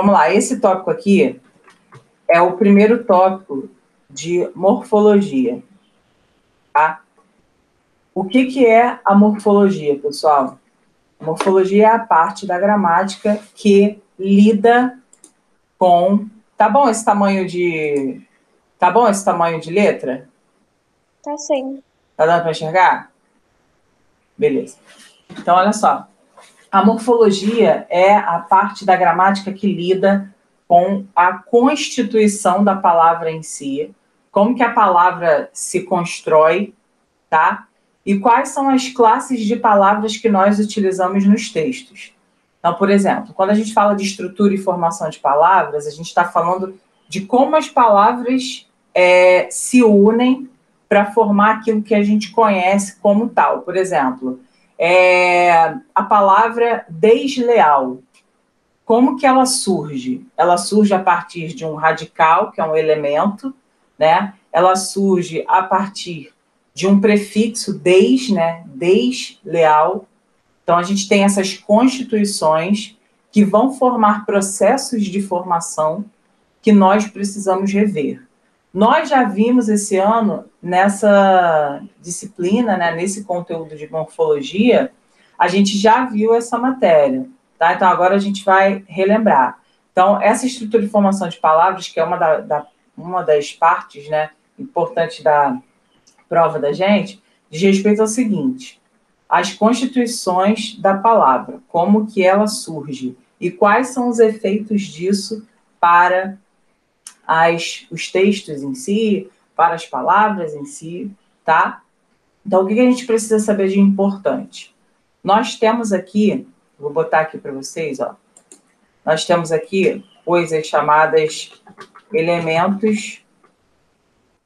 vamos lá. Esse tópico aqui é o primeiro tópico de morfologia, tá? O que é a morfologia, pessoal? A morfologia é a parte da gramática que lida com... Tá bom esse tamanho de... Tá bom esse tamanho de letra? Tá sim. Tá dando para enxergar? Beleza. Então, olha só. A morfologia é a parte da gramática que lida com a constituição da palavra em si, como que a palavra se constrói, tá? E quais são as classes de palavras que nós utilizamos nos textos. Então, por exemplo, quando a gente fala de estrutura e formação de palavras, a gente está falando de como as palavras se unem para formar aquilo que a gente conhece como tal. Por exemplo, a palavra desleal. Como que ela surge? Ela surge a partir de um radical, que é um elemento, né? Ela surge a partir de um prefixo des, né? Desleal. Então, a gente tem essas constituições que vão formar processos de formação que nós precisamos rever. Nós já vimos esse ano, nessa disciplina, né, nesse conteúdo de morfologia, a gente já viu essa matéria, tá? Então, agora a gente vai relembrar. Então, essa estrutura de formação de palavras, que é uma das partes, né, importantes da prova da gente, diz respeito ao seguinte: as constituições da palavra, como que ela surge e quais são os efeitos disso para os textos em si, para as palavras em si, tá? Então, o que a gente precisa saber de importante? Nós temos aqui, vou botar aqui para vocês, ó, nós temos aqui coisas chamadas elementos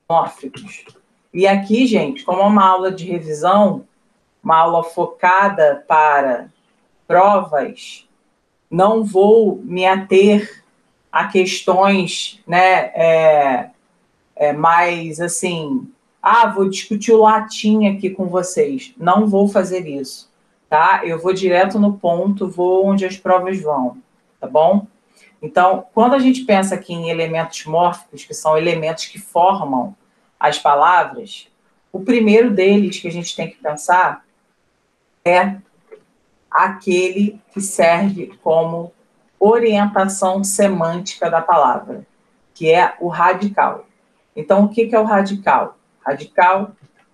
mórficos. E aqui, gente, como é uma aula de revisão, uma aula focada para provas, não vou me ater a questões, né, mais assim, vou discutir o latim aqui com vocês. Não vou fazer isso, tá? Eu vou direto no ponto, vou onde as provas vão, tá bom? Então, quando a gente pensa aqui em elementos mórficos, que são elementos que formam as palavras, o primeiro deles que a gente tem que pensar é aquele que serve como orientação semântica da palavra, que é o radical. Então, o que é o radical? Radical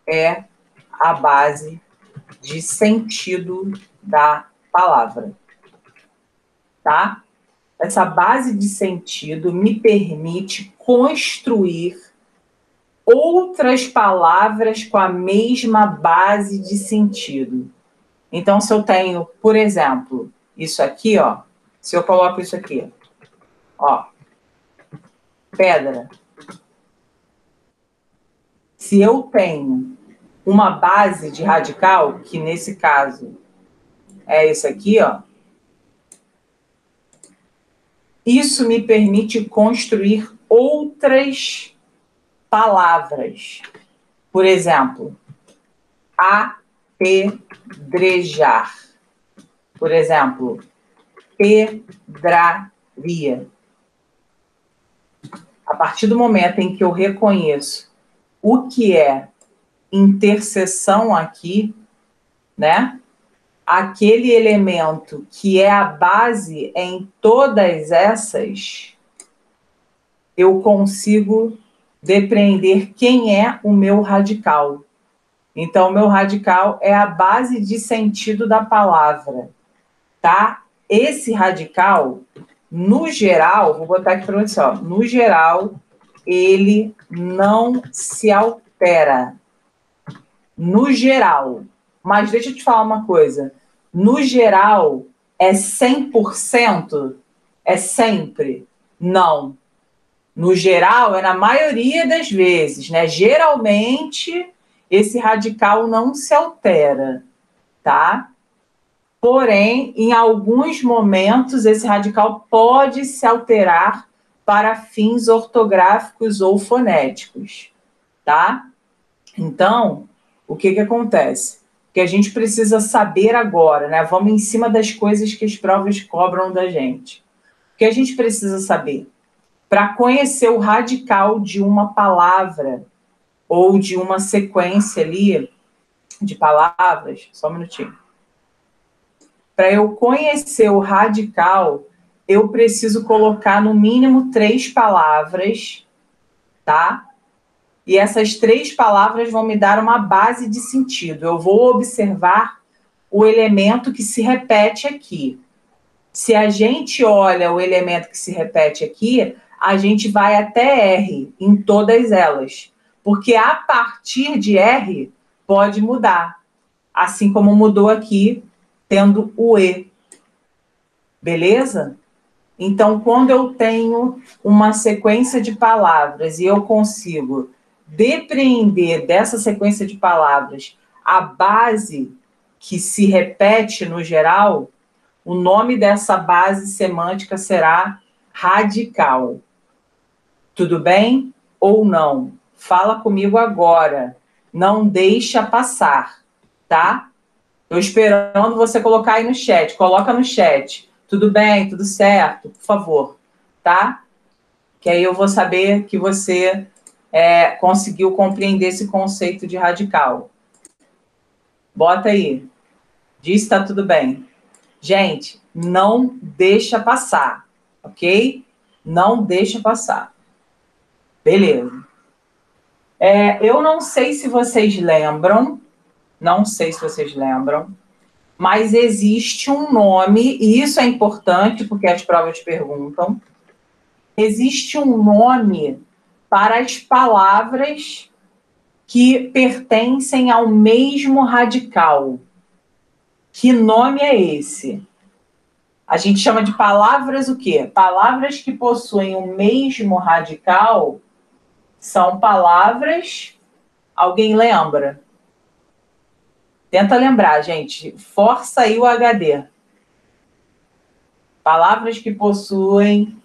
é a base de sentido da palavra, tá? Essa base de sentido me permite construir outras palavras com a mesma base de sentido. Então, se eu tenho, por exemplo, isso aqui, ó, se eu coloco isso aqui, ó, pedra. Se eu tenho uma base de radical, que nesse caso é esse aqui, ó, isso me permite construir outras palavras. Por exemplo, apedrejar. Por exemplo, pedraria. A partir do momento em que eu reconheço o que é interseção aqui, né? Aquele elemento que é a base em todas essas, eu consigo depreender quem é o meu radical. Então, o meu radical é a base de sentido da palavra, tá? Esse radical, no geral, vou botar aqui para você, ó, no geral, ele não se altera. No geral. Mas deixa eu te falar uma coisa. No geral, é 100%? É sempre? Não. No geral, é na maioria das vezes, né? Geralmente, esse radical não se altera, tá? Porém, em alguns momentos, esse radical pode se alterar para fins ortográficos ou fonéticos, tá? Então, o que acontece? Que a gente precisa saber agora, né? Vamos em cima das coisas que as provas cobram da gente. O que a gente precisa saber? Para conhecer o radical de uma palavra ou de uma sequência ali de palavras, só um minutinho. Para eu conhecer o radical, eu preciso colocar no mínimo 3 palavras, tá? E essas 3 palavras vão me dar uma base de sentido. Eu vou observar o elemento que se repete aqui. Se a gente olha o elemento que se repete aqui, a gente vai até R em todas elas. Porque a partir de R pode mudar. Assim como mudou aqui, tendo o E. Beleza? Então, quando eu tenho uma sequência de palavras e eu consigo depreender dessa sequência de palavras a base que se repete no geral, o nome dessa base semântica será radical. Tudo bem ou não? Fala comigo agora. Não deixa passar, tá? Estou esperando você colocar aí no chat. Coloca no chat. Tudo bem? Tudo certo? Por favor, tá? Que aí eu vou saber que você conseguiu compreender esse conceito de radical. Bota aí. Diz se está tudo bem. Gente, não deixa passar, ok? Não deixa passar. Beleza. Eu não sei se vocês lembram, mas existe um nome, e isso é importante porque as provas perguntam, existe um nome para as palavras que pertencem ao mesmo radical. Que nome é esse? A gente chama de palavras o quê? Palavras que possuem o mesmo radical são palavras... Alguém lembra? Tenta lembrar, gente. Força aí o HD. Palavras que possuem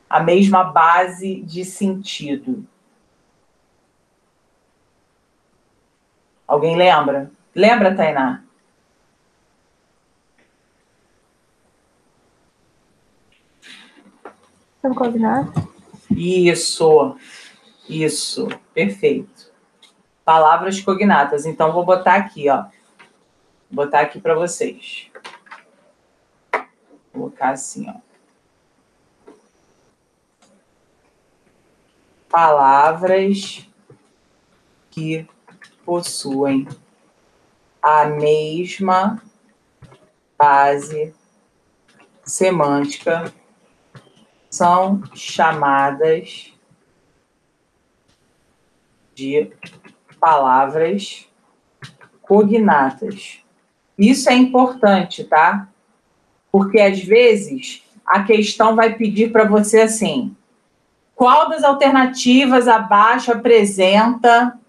a mesma base de sentido. Alguém lembra? Lembra, Tainá? Cognato? Isso, perfeito. Palavras cognatas. Então, vou botar aqui, ó. Vou botar aqui para vocês. Vou colocar assim, ó. Palavras que possuem a mesma base semântica são chamadas de palavras cognatas. Isso é importante, tá? Porque, às vezes, a questão vai pedir para você assim: qual das alternativas abaixo apresenta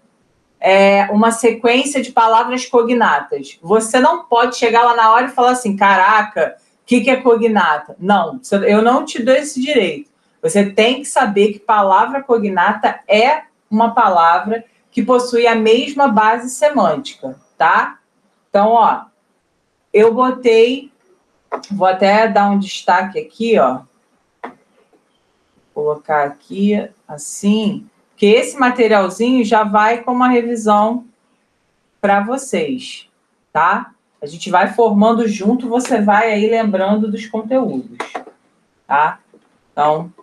uma sequência de palavras cognatas? Você não pode chegar lá na hora e falar assim, caraca, o que é cognata? Não, eu não te dou esse direito. Você tem que saber que palavra cognata é uma palavra que possui a mesma base semântica, tá? Então, ó, eu botei, vou até dar um destaque aqui, ó. Vou colocar aqui, assim, que esse materialzinho já vai com uma revisão para vocês, tá? A gente vai formando junto, você vai aí lembrando dos conteúdos, tá? Então,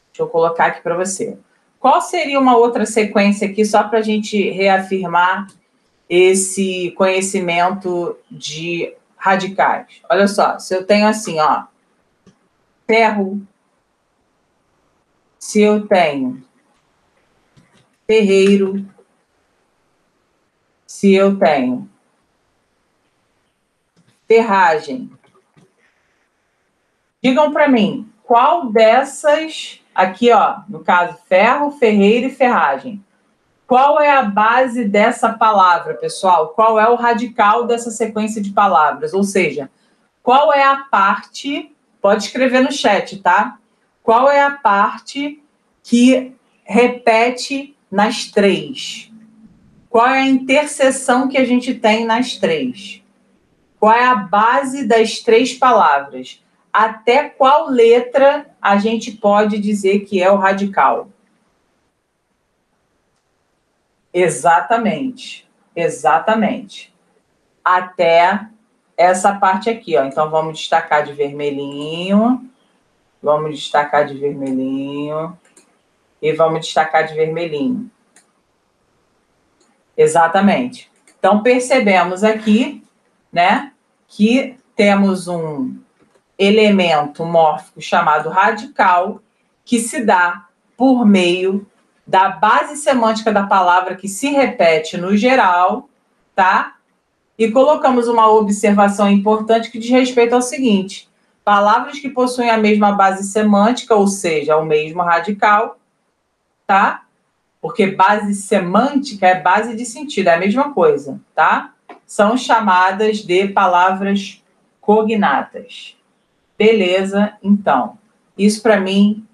deixa eu colocar aqui para você. Qual seria uma outra sequência aqui, só para a gente reafirmar esse conhecimento de radicais? Olha só, se eu tenho assim, ó, ferro, se eu tenho ferreiro, se eu tenho ferragem. Digam para mim, qual dessas, aqui, ó, no caso, ferro, ferreiro e ferragem, qual é a base dessa palavra, pessoal? Qual é o radical dessa sequência de palavras? Ou seja, qual é a parte, pode escrever no chat, tá? Qual é a parte que repete nas 3? Qual é a interseção que a gente tem nas 3? Qual é a base das 3 palavras? Até qual letra a gente pode dizer que é o radical? Exatamente. Exatamente. Até essa parte aqui, ó. Então, vamos destacar de vermelhinho. Vamos destacar de vermelhinho. E vamos destacar de vermelhinho. Exatamente. Então, percebemos aqui, né, que temos um elemento mórfico chamado radical, que se dá por meio da base semântica da palavra que se repete no geral, tá? E colocamos uma observação importante que diz respeito ao seguinte: palavras que possuem a mesma base semântica, ou seja, o mesmo radical, tá? Porque base semântica é base de sentido, é a mesma coisa, tá? São chamadas de palavras cognatas. Beleza, então. Isso para mim,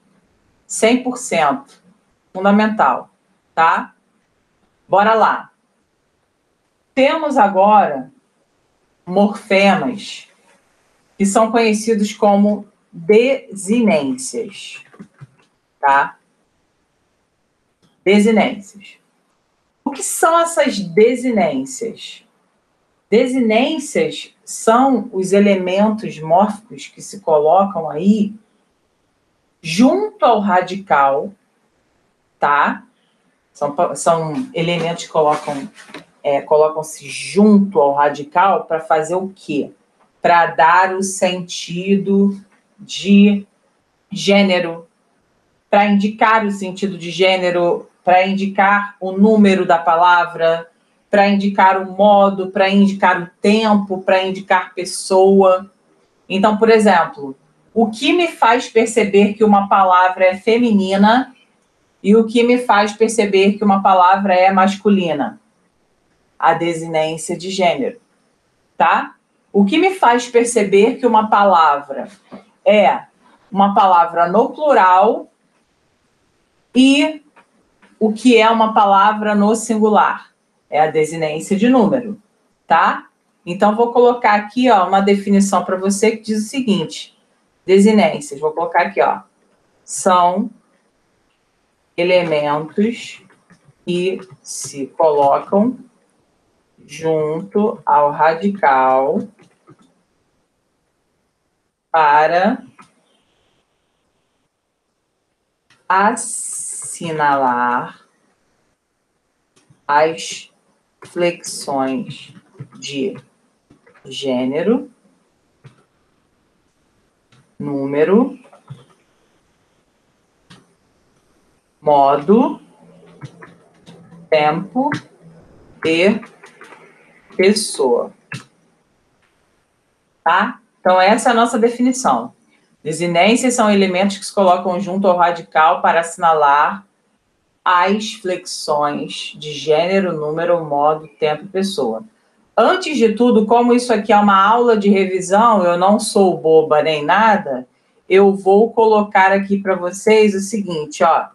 100%. Fundamental, tá? Bora lá. Temos agora morfemas que são conhecidos como desinências, tá? Desinências. O que são essas desinências? Desinências são os elementos mórficos que se colocam aí junto ao radical, tá? São elementos que colocam-se junto ao radical para fazer o quê? Para dar o sentido de gênero, para indicar o sentido de gênero, para indicar o número da palavra, para indicar o modo, para indicar o tempo, para indicar pessoa. Então, por exemplo, o que me faz perceber que uma palavra é feminina e o que me faz perceber que uma palavra é masculina? A desinência de gênero, tá? O que me faz perceber que uma palavra é uma palavra no plural e o que é uma palavra no singular? É a desinência de número, tá? Então, vou colocar aqui, ó, uma definição para você que diz o seguinte: desinências, vou colocar aqui, ó, são elementos que se colocam junto ao radical para assinalar as flexões de gênero, número, modo, tempo e pessoa. Tá? Então, essa é a nossa definição. Desinências são elementos que se colocam junto ao radical para assinalar as flexões de gênero, número, modo, tempo e pessoa. Antes de tudo, como isso aqui é uma aula de revisão, eu não sou boba nem nada, eu vou colocar aqui para vocês o seguinte, ó.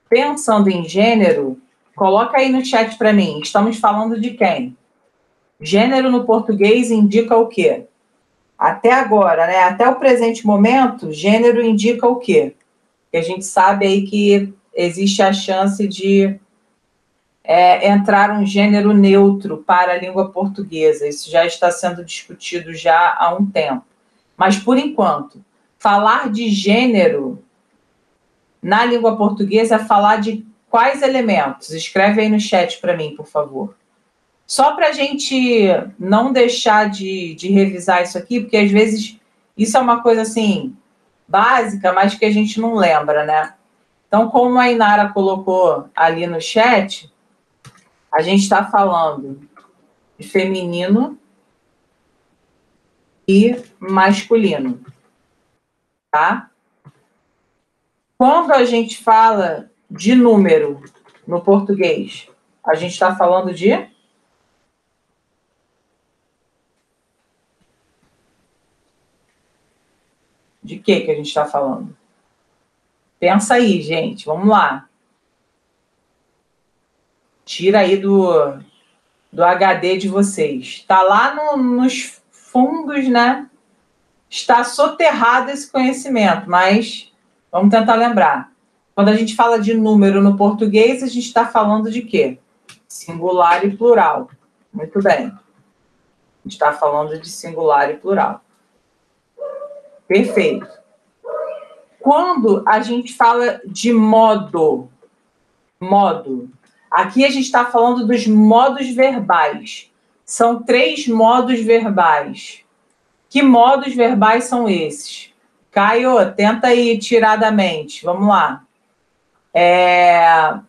Pensando em gênero, coloca aí no chat para mim. Estamos falando de quem? Gênero no português indica o quê? Até agora, né? Até o presente momento, gênero indica o quê? Porque a gente sabe aí que existe a chance de entrar um gênero neutro para a língua portuguesa. Isso já está sendo discutido já há um tempo. Mas, por enquanto, falar de gênero na língua portuguesa é falar de quais elementos? Escreve aí no chat para mim, por favor. Só para a gente não deixar de revisar isso aqui, porque às vezes isso é uma coisa assim básica, mas que a gente não lembra, né? Então, como a Inara colocou ali no chat, a gente está falando de feminino e masculino, tá? Quando a gente fala de número no português, a gente está falando de... De que a gente está falando? Pensa aí, gente. Vamos lá. Tira aí do do HD de vocês. Está lá nos fundos, né? Está soterrado esse conhecimento, mas vamos tentar lembrar. Quando a gente fala de número no português, a gente está falando de quê? Singular e plural. Muito bem. A gente está falando de singular e plural. Perfeito. Quando a gente fala de modo, aqui a gente está falando dos modos verbais. São 3 modos verbais. Que modos verbais são esses? Caio, tenta aí tirar da mente. Vamos lá.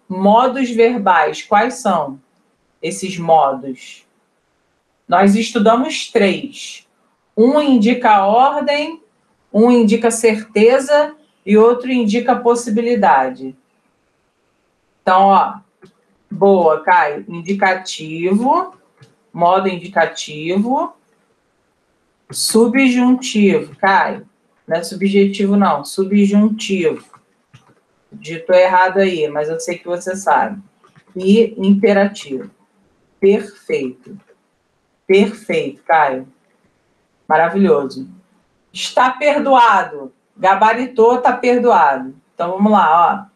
Modos verbais, quais são esses modos? Nós estudamos 3. Um indica ordem, um indica certeza e outro indica possibilidade. Então, ó, boa, Caio. Indicativo, modo indicativo, subjuntivo, Caio. Não é subjetivo, não, subjuntivo. Ditou errado aí, mas eu sei que você sabe. E imperativo. Perfeito. Perfeito, Caio. Maravilhoso. Está perdoado. Gabaritou, está perdoado. Então, vamos lá,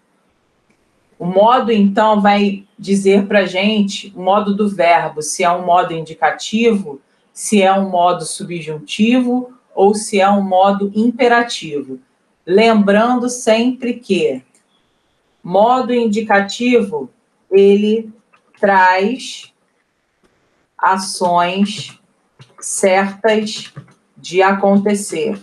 ó. O modo, então, vai dizer para a gente o modo do verbo, se é um modo indicativo, se é um modo subjuntivo ou se é um modo imperativo. Lembrando sempre que modo indicativo, ele traz ações certas de acontecer.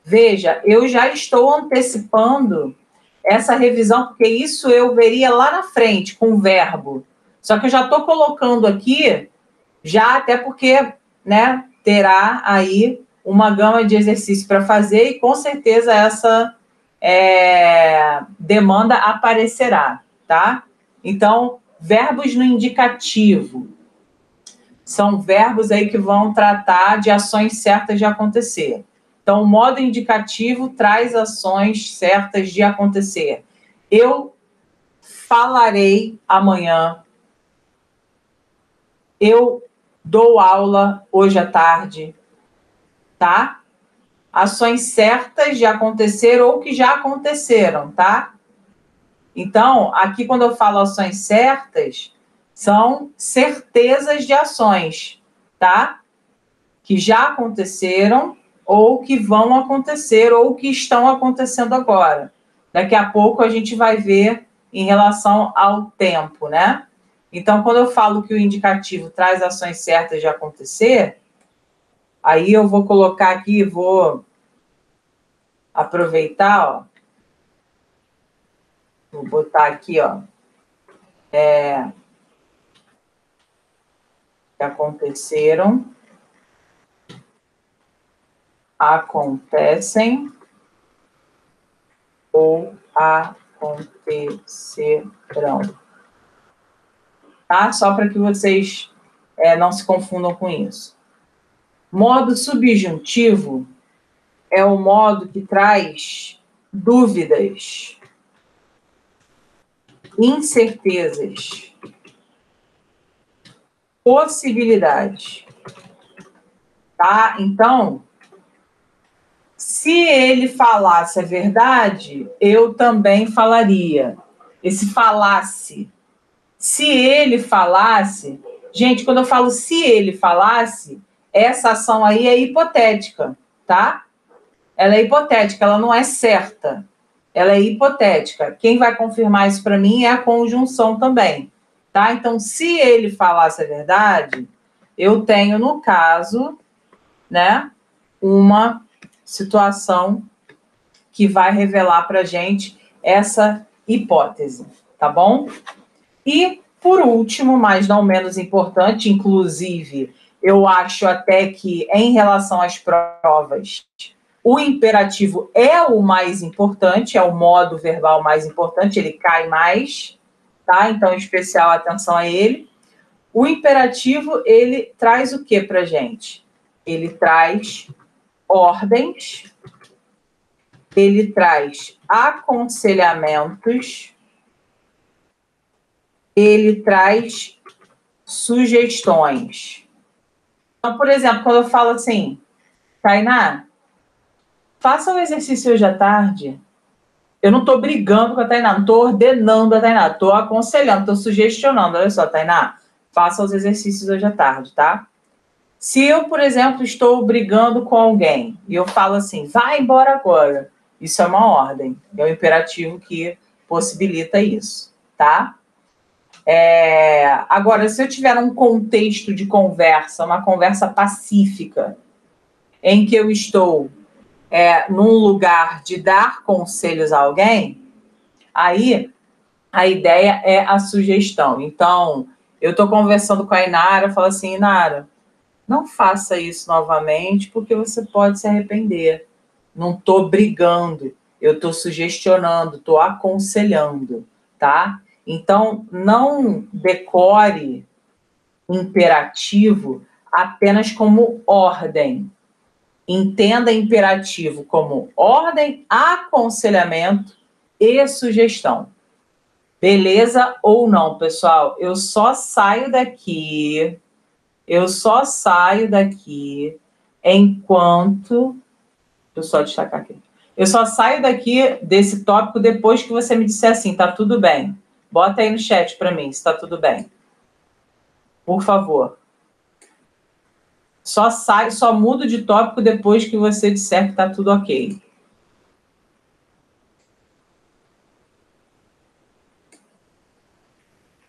Veja, eu já estou antecipando essa revisão, porque isso eu veria lá na frente, com o verbo. Só que eu já estou colocando aqui, já até porque, né, terá aí uma gama de exercícios para fazer e com certeza essa demanda aparecerá, tá? Então, verbos no indicativo. São verbos aí que vão tratar de ações certas de acontecer. Então, o modo indicativo traz ações certas de acontecer. Eu falarei amanhã. Eu dou aula hoje à tarde. Tá? Ações certas de acontecer ou que já aconteceram, tá? Então, aqui quando eu falo ações certas, são certezas de ações, tá? Que já aconteceram ou que vão acontecer, ou que estão acontecendo agora. Daqui a pouco a gente vai ver em relação ao tempo, né? Então, quando eu falo que o indicativo traz ações certas de acontecer, aí eu vou colocar aqui, vou aproveitar, ó. Vou botar aqui, ó. Que aconteceram, acontecem ou acontecerão. Tá? Só para que vocês não se confundam com isso. Modo subjuntivo é o modo que traz dúvidas, incertezas, possibilidades. Tá? Então, se ele falasse a verdade, eu também falaria. Esse falasse. Se ele falasse... Gente, quando eu falo se ele falasse, essa ação aí é hipotética, tá? Ela é hipotética, ela não é certa. Ela é hipotética. Quem vai confirmar isso para mim é a conjunção também, tá? Então, se ele falasse a verdade, eu tenho, no caso, né, uma situação que vai revelar para a gente essa hipótese, tá bom? E, por último, mas não menos importante, inclusive, eu acho até que, em relação às provas, o imperativo é o mais importante, é o modo verbal mais importante, ele cai mais, tá? Então, em especial, atenção a ele. O imperativo, ele traz o que para a gente? Ele traz ordens, ele traz aconselhamentos, ele traz sugestões. Então, por exemplo, quando eu falo assim, Tainá, faça o exercício hoje à tarde. Eu não estou brigando com a Tainá, não estou ordenando a Tainá, estou aconselhando, estou sugestionando. Olha só, Tainá, faça os exercícios hoje à tarde, tá? Se eu, por exemplo, estou brigando com alguém e eu falo assim, vai embora agora, isso é uma ordem, é um imperativo que possibilita isso, tá? Agora, se eu tiver um contexto de conversa, uma conversa pacífica, em que eu estou num lugar de dar conselhos a alguém, aí a ideia é a sugestão. Então, eu estou conversando com a Inara, eu falo assim, Inara, não faça isso novamente, porque você pode se arrepender. Não estou brigando, eu estou sugestionando, estou aconselhando, tá? Então, não decore imperativo apenas como ordem. Entenda imperativo como ordem, aconselhamento e sugestão. Beleza ou não, pessoal? Eu só saio daqui enquanto... Deixa eu só destacar aqui. Eu só saio daqui desse tópico depois que você me disser assim, tá tudo bem. Bota aí no chat para mim se tá tudo bem. Por favor. Só mudo de tópico depois que você disser que tá tudo ok.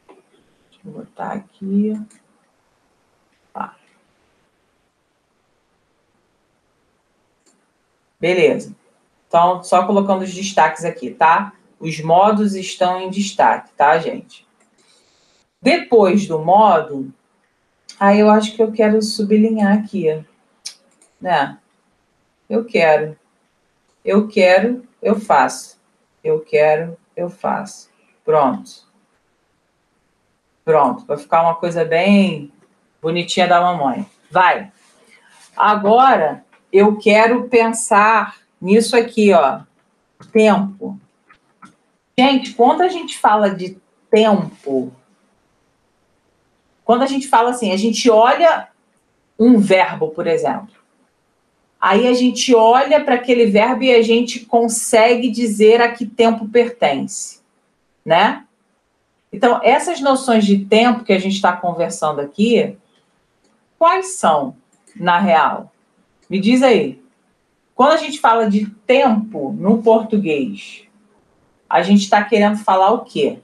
Deixa eu botar aqui. Tá. Beleza. Então, só colocando os destaques aqui, tá? Os modos estão em destaque, tá, gente? Depois do modo, aí eu acho que eu quero sublinhar aqui, né? Eu quero, eu faço. Eu quero, eu faço. Pronto. Pronto, vai ficar uma coisa bem bonitinha da mamãe. Vai. Agora, eu quero pensar nisso aqui, ó. Tempo. Gente, quando a gente fala de tempo, quando a gente fala assim, a gente olha um verbo, por exemplo. Aí a gente olha para aquele verbo e a gente consegue dizer a que tempo pertence, né? Então, essas noções de tempo que a gente está conversando aqui, quais são, na real? Me diz aí. Quando a gente fala de tempo no português, a gente está querendo falar o quê?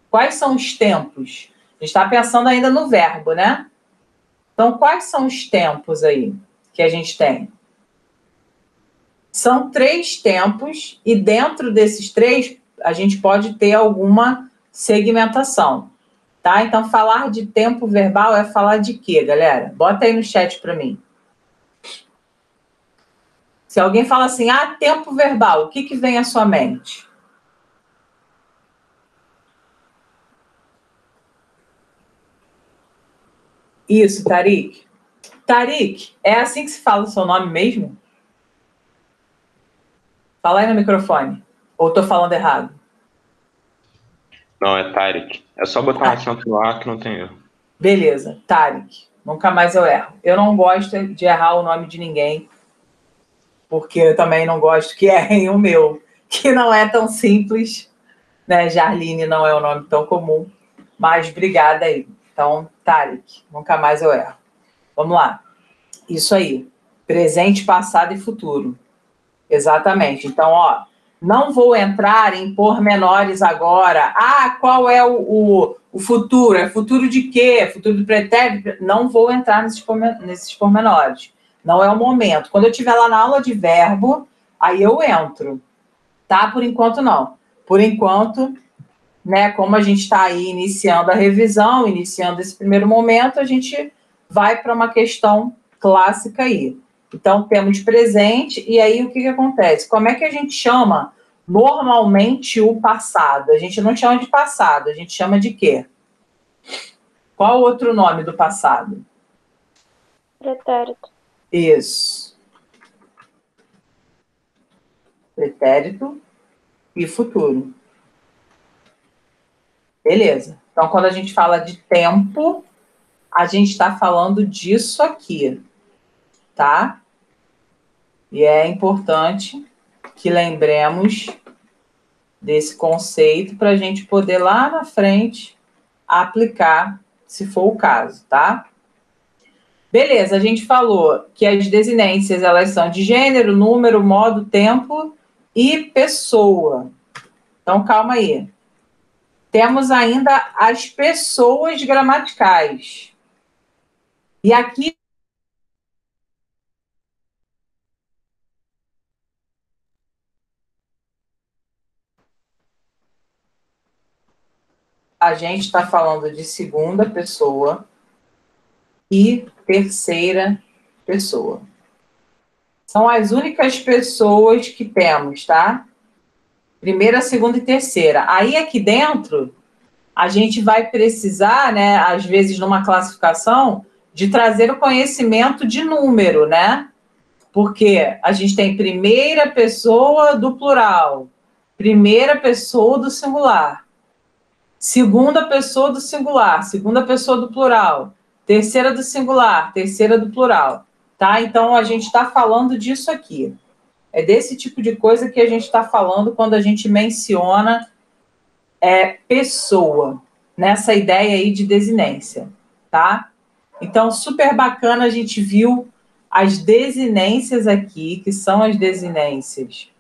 Quais são os tempos? A gente está pensando ainda no verbo, né? Então, quais são os tempos aí que a gente tem? São 3 tempos e dentro desses 3 a gente pode ter alguma segmentação, tá? Então, falar de tempo verbal é falar de quê, galera? Bota aí no chat para mim. Se alguém fala assim, tempo verbal, o que vem à sua mente? Isso, Tarik. Tarik, é assim que se fala o seu nome mesmo? Fala aí no microfone. Ou estou falando errado? Não, é Tarek. É só botar um acento no A que não tem erro. Beleza, Tarik. Nunca mais eu erro. Eu não gosto de errar o nome de ninguém, porque eu também não gosto que errem o meu, que não é tão simples, né? Jarline não é um nome tão comum, mas obrigada aí. Então, Tarik, nunca mais eu erro. Vamos lá. Isso aí. Presente, passado e futuro. Exatamente. Então, ó, não vou entrar em pormenores agora. Qual é o futuro? É futuro de quê? Futuro do pretérito? Não vou entrar nesses pormenores. Não é o momento. Quando eu estiver lá na aula de verbo, aí eu entro. Tá? Por enquanto, não. Por enquanto, né, como a gente está aí iniciando a revisão, iniciando esse primeiro momento, a gente vai para uma questão clássica aí. Então, temos presente, e aí o que acontece? Como é que a gente chama normalmente o passado? A gente não chama de passado, a gente chama de quê? Qual o outro nome do passado? Pretérito. Isso. Pretérito e futuro. Beleza. Então, quando a gente fala de tempo, a gente está falando disso aqui, tá? E é importante que lembremos desse conceito para a gente poder lá na frente aplicar, se for o caso, tá? Beleza, a gente falou que as desinências, elas são de gênero, número, modo, tempo e pessoa. Então, calma aí. Temos ainda as pessoas gramaticais. E aqui a gente está falando de segunda pessoa e terceira pessoa. São as únicas pessoas que temos, tá? Primeira, segunda e terceira. Aí aqui dentro, a gente vai precisar, né, às vezes numa classificação, de trazer o conhecimento de número, né? Porque a gente tem primeira pessoa do plural, primeira pessoa do singular, segunda pessoa do singular, segunda pessoa do plural, terceira do singular, terceira do plural, tá? Então, a gente está falando disso aqui. É desse tipo de coisa que a gente está falando quando a gente menciona pessoa, nessa ideia aí de desinência, tá? Então, super bacana, a gente viu as desinências aqui, que são as desinências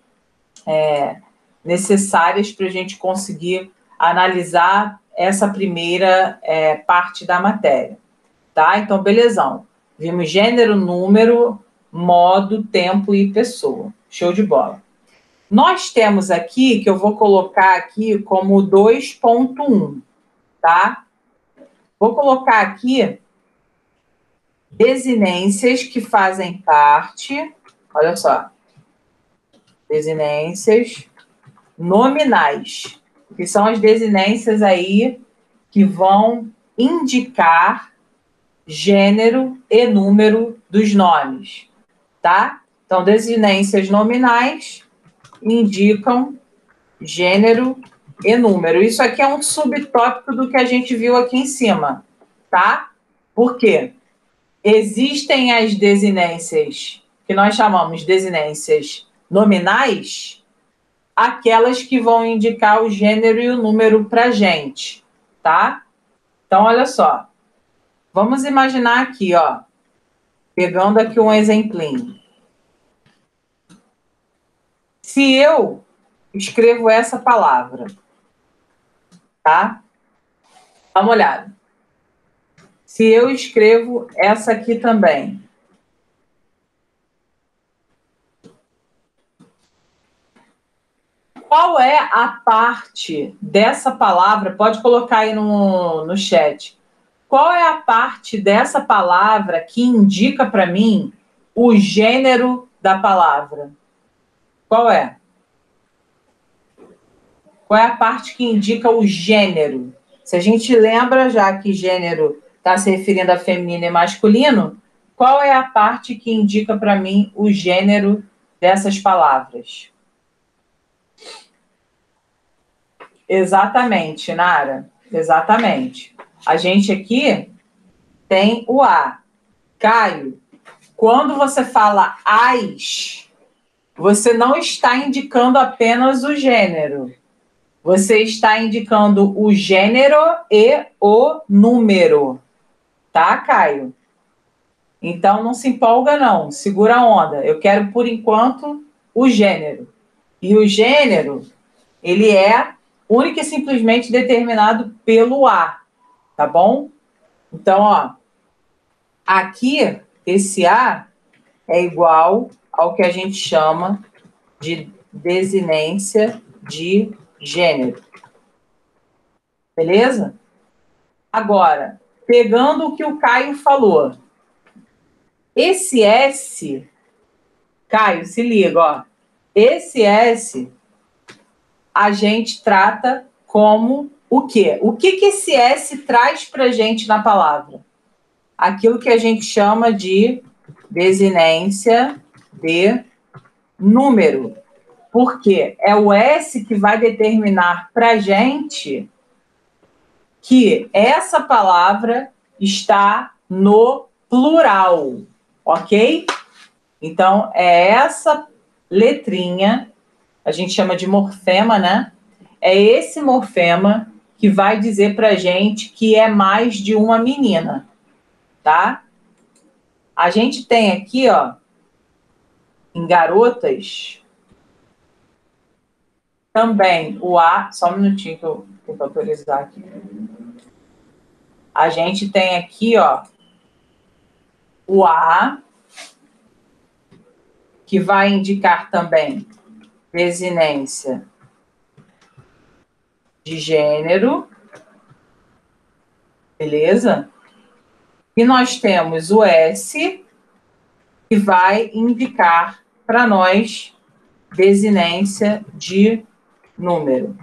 necessárias para a gente conseguir analisar essa primeira parte da matéria, tá? Então, belezão. Vimos gênero, número, modo, tempo e pessoa. Show de bola. Nós temos aqui, que eu vou colocar aqui como 2.1, tá? Vou colocar aqui desinências que fazem parte, olha só, desinências nominais, que são as desinências aí que vão indicar gênero e número dos nomes, tá? Então, desinências nominais indicam gênero e número. Isso aqui é um subtópico do que a gente viu aqui em cima, tá? Por quê? Existem as desinências que nós chamamos de desinências nominais, aquelas que vão indicar o gênero e o número para a gente, tá? Então, olha só. Vamos imaginar aqui, ó, pegando aqui um exemplinho. Se eu escrevo essa palavra, tá? Dá uma olhada. Se eu escrevo essa aqui também. Qual é a parte dessa palavra? Pode colocar aí no chat. Qual é a parte dessa palavra que indica para mim o gênero da palavra? Qual é? Qual é a parte que indica o gênero? Se a gente lembra já que gênero está se referindo a feminino e masculino, qual é a parte que indica para mim o gênero dessas palavras? Exatamente, Nara. Exatamente. A gente aqui tem o A. Caio, quando você fala as, você não está indicando apenas o gênero. Você está indicando o gênero e o número. Tá, Caio? Então, não se empolga, não. Segura a onda. Eu quero, por enquanto, o gênero. E o gênero, ele é única e simplesmente determinado pelo A. Tá bom? Então, ó, aqui, esse A é igual ao que a gente chama de desinência de gênero. Beleza? Agora, pegando o que o Caio falou. Esse S, Caio, se liga, ó. Esse S, a gente trata como o quê? O que esse S traz pra gente na palavra? Aquilo que a gente chama de desinência de número. Porque é o S que vai determinar pra gente que essa palavra está no plural, ok? Então, é essa letrinha, a gente chama de morfema, né? É esse morfema que vai dizer pra gente que é mais de uma menina, tá? A gente tem aqui, ó, em garotas, também o A, só um minutinho que eu vou autorizar aqui. A gente tem aqui, ó, o A, que vai indicar também desinência de gênero, beleza? E nós temos o S, que vai indicar para nós desinência de número.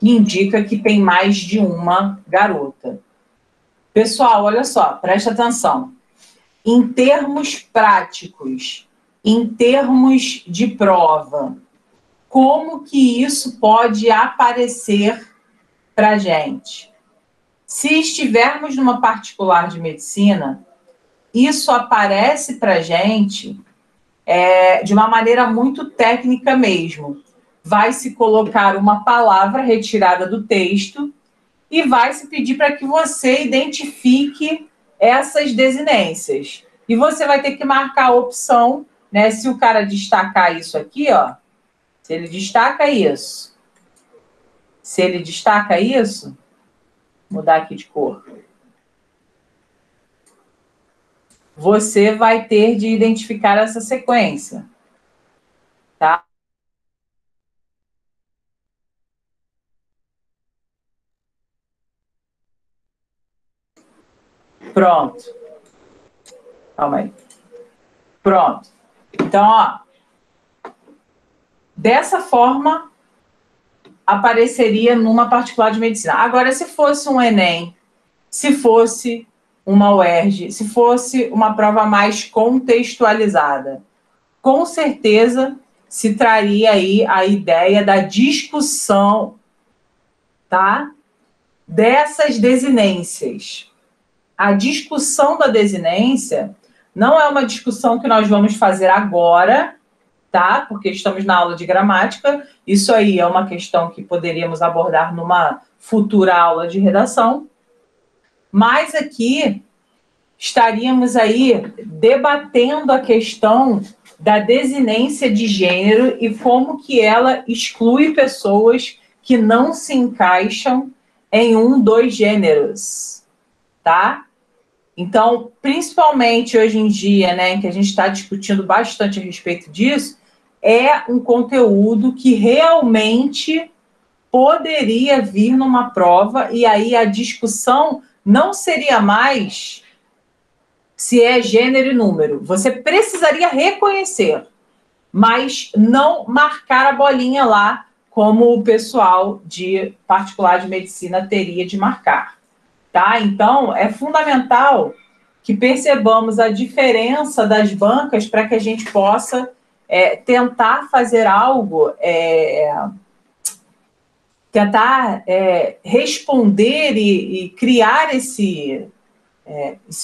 Indica que tem mais de uma garota. Pessoal, olha só, presta atenção. Em termos práticos, em termos de prova, como que isso pode aparecer para a gente? Se estivermos numa particular de medicina, isso aparece para a gente de uma maneira muito técnica mesmo. Vai se colocar uma palavra retirada do texto e vai se pedir para que você identifique essas desinências. E você vai ter que marcar a opção, né? Se o cara destacar isso aqui, ó, se ele destaca isso, vou mudar aqui de cor. Você vai ter de identificar essa sequência, tá? Pronto. Calma aí. Pronto. Então, ó, dessa forma, apareceria numa particular de medicina. Agora, se fosse um Enem, se fosse uma UERJ, se fosse uma prova mais contextualizada, com certeza se traria aí a ideia da discussão, tá? Dessas desinências. A discussão da desinência não é uma discussão que nós vamos fazer agora, tá? Porque estamos na aula de gramática. Isso aí é uma questão que poderíamos abordar numa futura aula de redação. Mas aqui estaríamos aí debatendo a questão da desinência de gênero e como que ela exclui pessoas que não se encaixam em um dos gêneros, tá? Então, principalmente hoje em dia, né, em que a gente está discutindo bastante a respeito disso, é um conteúdo que realmente poderia vir numa prova, e aí a discussão não seria mais se é gênero e número. Você precisaria reconhecer, mas não marcar a bolinha lá, como o pessoal de particular de medicina teria de marcar. Tá? Então, é fundamental que percebamos a diferença das bancas para que a gente possa tentar fazer algo, tentar responder e criar esse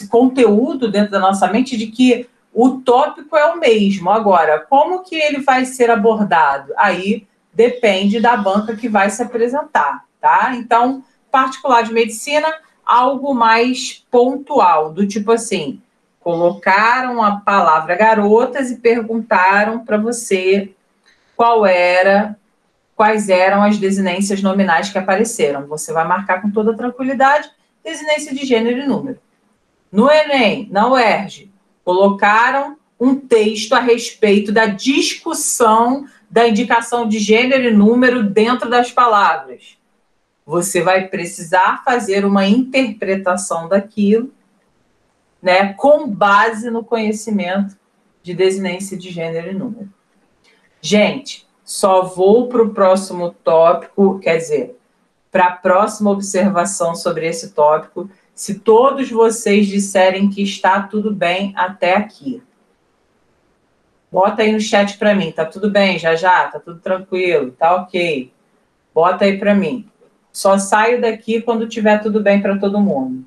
conteúdo dentro da nossa mente de que o tópico é o mesmo. Agora, como que ele vai ser abordado? Aí depende da banca que vai se apresentar, tá? Então, particular de medicina, algo mais pontual, do tipo assim, colocaram a palavra garotas e perguntaram para você quais eram as desinências nominais que apareceram. Você vai marcar com toda tranquilidade desinência de gênero e número. No Enem, na UERJ, colocaram um texto a respeito da discussão da indicação de gênero e número dentro das palavras. Você vai precisar fazer uma interpretação daquilo, né, com base no conhecimento de desinência de gênero e número. Gente, só vou para o próximo tópico, quer dizer, para a próxima observação sobre esse tópico, se todos vocês disserem que está tudo bem até aqui. Bota aí no chat para mim, tá tudo bem, já, tá tudo tranquilo, tá ok. Bota aí para mim. Só saio daqui quando tiver tudo bem para todo mundo.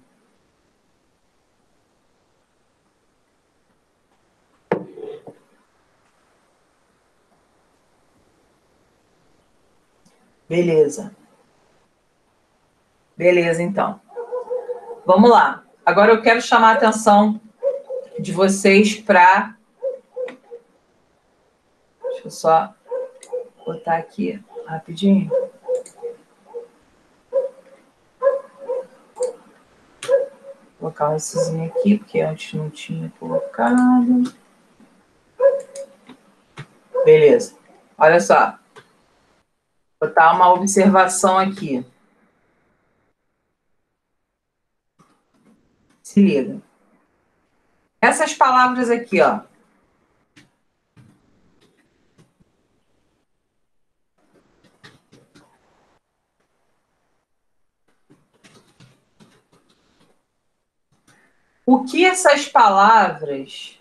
Beleza. Beleza, então. Vamos lá. Agora eu quero chamar a atenção de vocês para... Deixa eu só botar aqui rapidinho. Vou colocar um essezinho aqui, porque antes não tinha colocado. Beleza. Olha só. Vou botar uma observação aqui. Se liga. Essas palavras aqui, ó. O que essas palavras...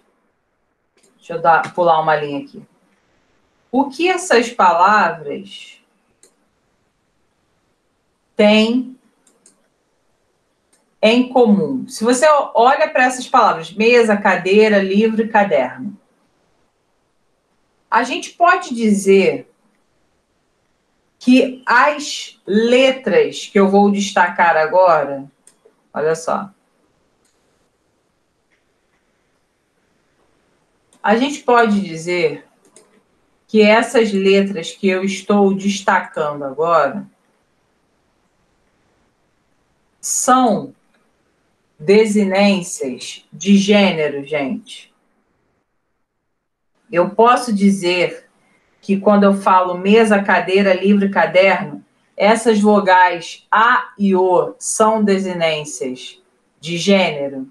Deixa eu pular uma linha aqui. O que essas palavras têm em comum? Se você olha para essas palavras, mesa, cadeira, livro e caderno, a gente pode dizer que as letras que eu vou destacar agora, olha só, a gente pode dizer que essas letras que eu estou destacando agora são desinências de gênero, gente. Eu posso dizer que quando eu falo mesa, cadeira, livro e caderno, essas vogais A e O são desinências de gênero?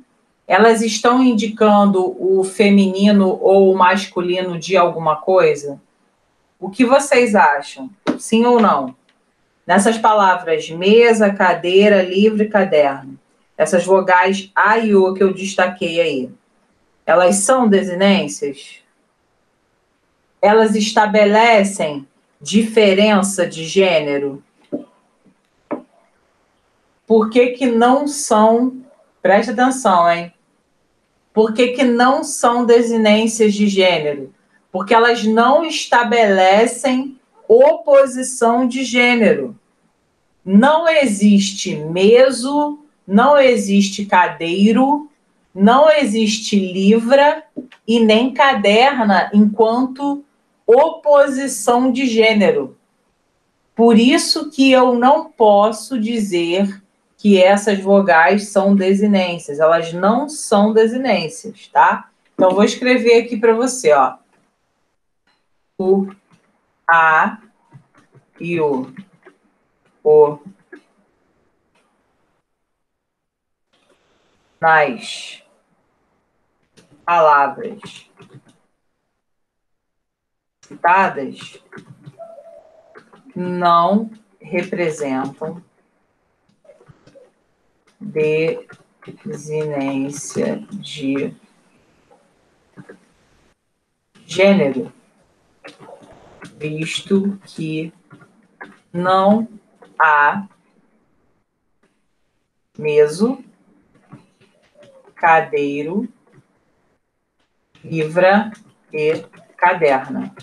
Elas estão indicando o feminino ou o masculino de alguma coisa? O que vocês acham? Sim ou não? Nessas palavras mesa, cadeira, livro e caderno, essas vogais A e O que eu destaquei aí, elas são desinências? Elas estabelecem diferença de gênero? Por que que não são... Preste atenção, hein? Por que que não são desinências de gênero? Porque elas não estabelecem oposição de gênero. Não existe meso, não existe cadeiro, não existe livra e nem caderna enquanto oposição de gênero. Por isso que eu não posso dizer que essas vogais são desinências. Elas não são desinências, tá? Então, vou escrever aqui para você, ó. O, a e o nas palavras citadas não representam desinência de gênero, visto que não há meso, cadeiro, livra e caderna.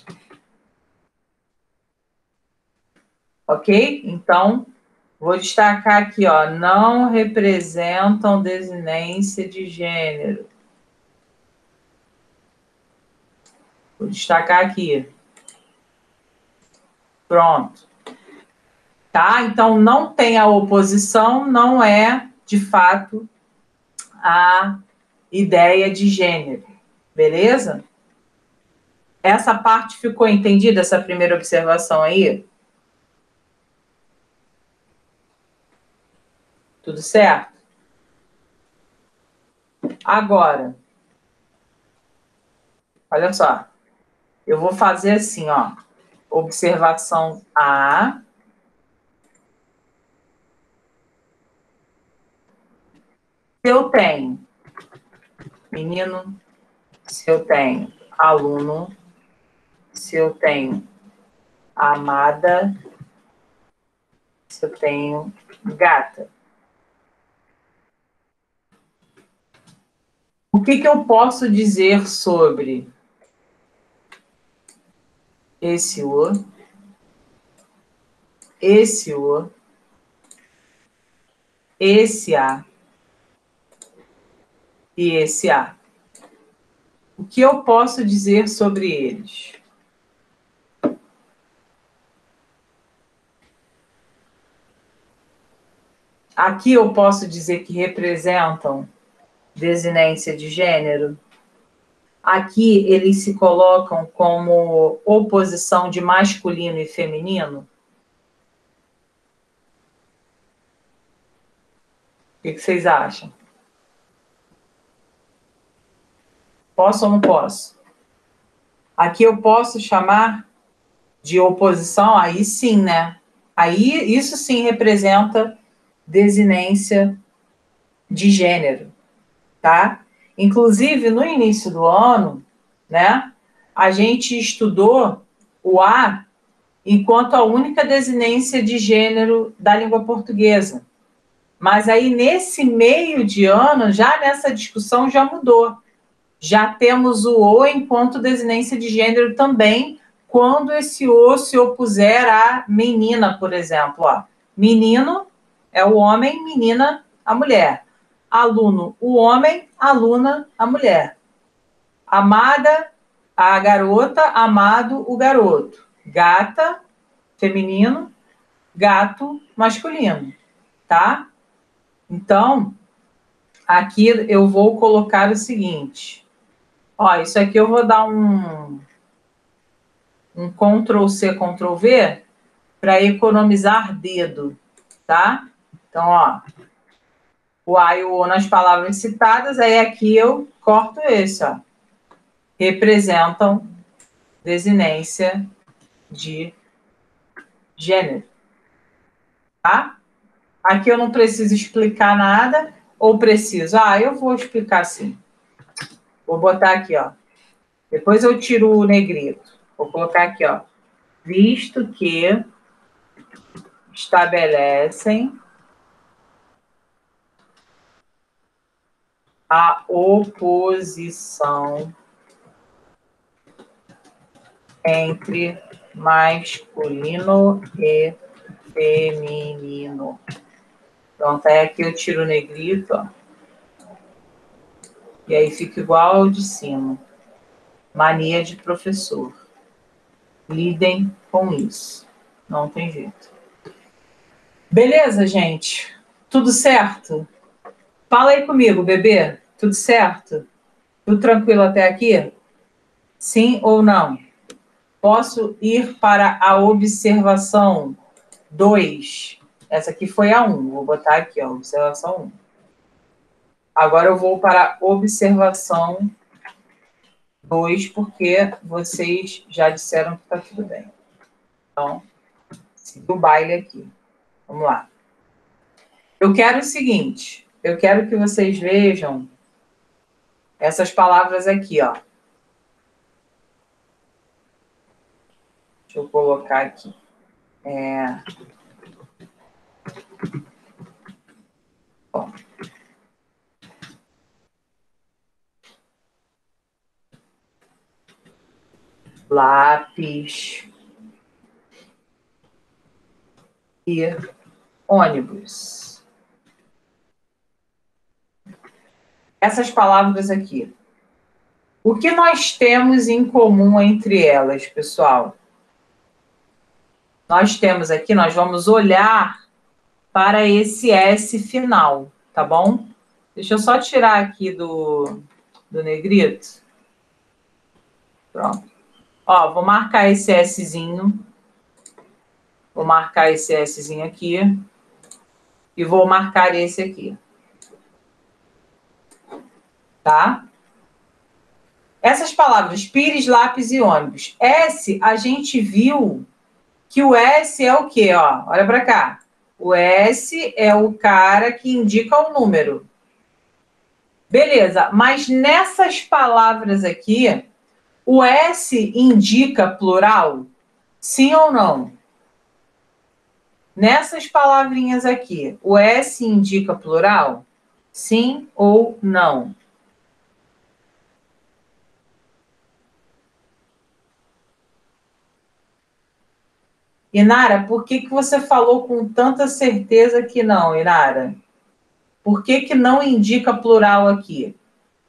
Ok? Então, vou destacar aqui, ó, não representam desinência de gênero. Vou destacar aqui. Pronto. Tá? Então, não tem a oposição, não é, de fato, a ideia de gênero. Beleza? Essa parte ficou entendida, essa primeira observação aí? Tudo certo? Agora, olha só. Eu vou fazer assim, ó. Observação A. Se eu tenho menino, se eu tenho aluno, se eu tenho amada, Se eu tenho gata. O que eu posso dizer sobre esse o, esse o, esse a e esse a? O que eu posso dizer sobre eles? Aqui eu posso dizer que representam desinência de gênero. Aqui eles se colocam como oposição de masculino e feminino. O que vocês acham? Posso ou não posso? Aqui eu posso chamar de oposição? Aí sim, né? Aí isso sim representa desinência de gênero, tá? Inclusive, no início do ano, né, a gente estudou o A enquanto a única desinência de gênero da língua portuguesa. Mas aí, nesse meio de ano, já nessa discussão já mudou. Já temos o enquanto desinência de gênero também, quando esse o se opuser a menina, por exemplo. Ó. Menino é o homem, menina, a mulher. Aluno, o homem, aluna, a mulher. Amada, a garota, amado, o garoto. Gata, feminino, gato, masculino, tá? Então, aqui eu vou colocar o seguinte. Ó, isso aqui eu vou dar um Ctrl+C, Ctrl+V para economizar dedo, tá? Então, ó, o A e o O nas palavras citadas, aí aqui eu corto esse, ó. Representam desinência de gênero, tá? Aqui eu não preciso explicar nada, ou preciso? Ah, eu vou explicar assim. Vou botar aqui, ó. Depois eu tiro o negrito. Vou colocar aqui, ó. Visto que estabelecem a oposição entre masculino e feminino. Pronto, aí aqui eu tiro o negrito, ó. E aí fica igual ao de cima. Mania de professor. Lidem com isso. Não tem jeito. Beleza, gente? Tudo certo? Fala aí comigo, bebê. Tudo certo? Tudo tranquilo até aqui? Sim ou não? Posso ir para a observação 2. Essa aqui foi a 1. Vou botar aqui, ó, observação 1. Agora eu vou para a observação 2, porque vocês já disseram que está tudo bem. Então, siga o baile aqui. Vamos lá. Eu quero o seguinte, eu quero que vocês vejam essas palavras aqui, ó. Deixa eu colocar aqui. Ó. Lápis e ônibus. Essas palavras aqui. O que nós temos em comum entre elas, pessoal? Nós temos aqui, nós vamos olhar para esse S final, tá bom? Deixa eu só tirar aqui do negrito. Pronto. Ó, vou marcar esse Szinho. Vou marcar esse Szinho aqui. E vou marcar esse aqui. Tá? Essas palavras, pires, lápis e ônibus. S, a gente viu que o S é o quê? Ó, olha para cá. O S é o cara que indica o número. Beleza, mas nessas palavras aqui, o S indica plural? Sim ou não? Nessas palavrinhas aqui, o S indica plural? Sim ou não? Inara, por que você falou com tanta certeza que não, Inara? Por que não indica plural aqui?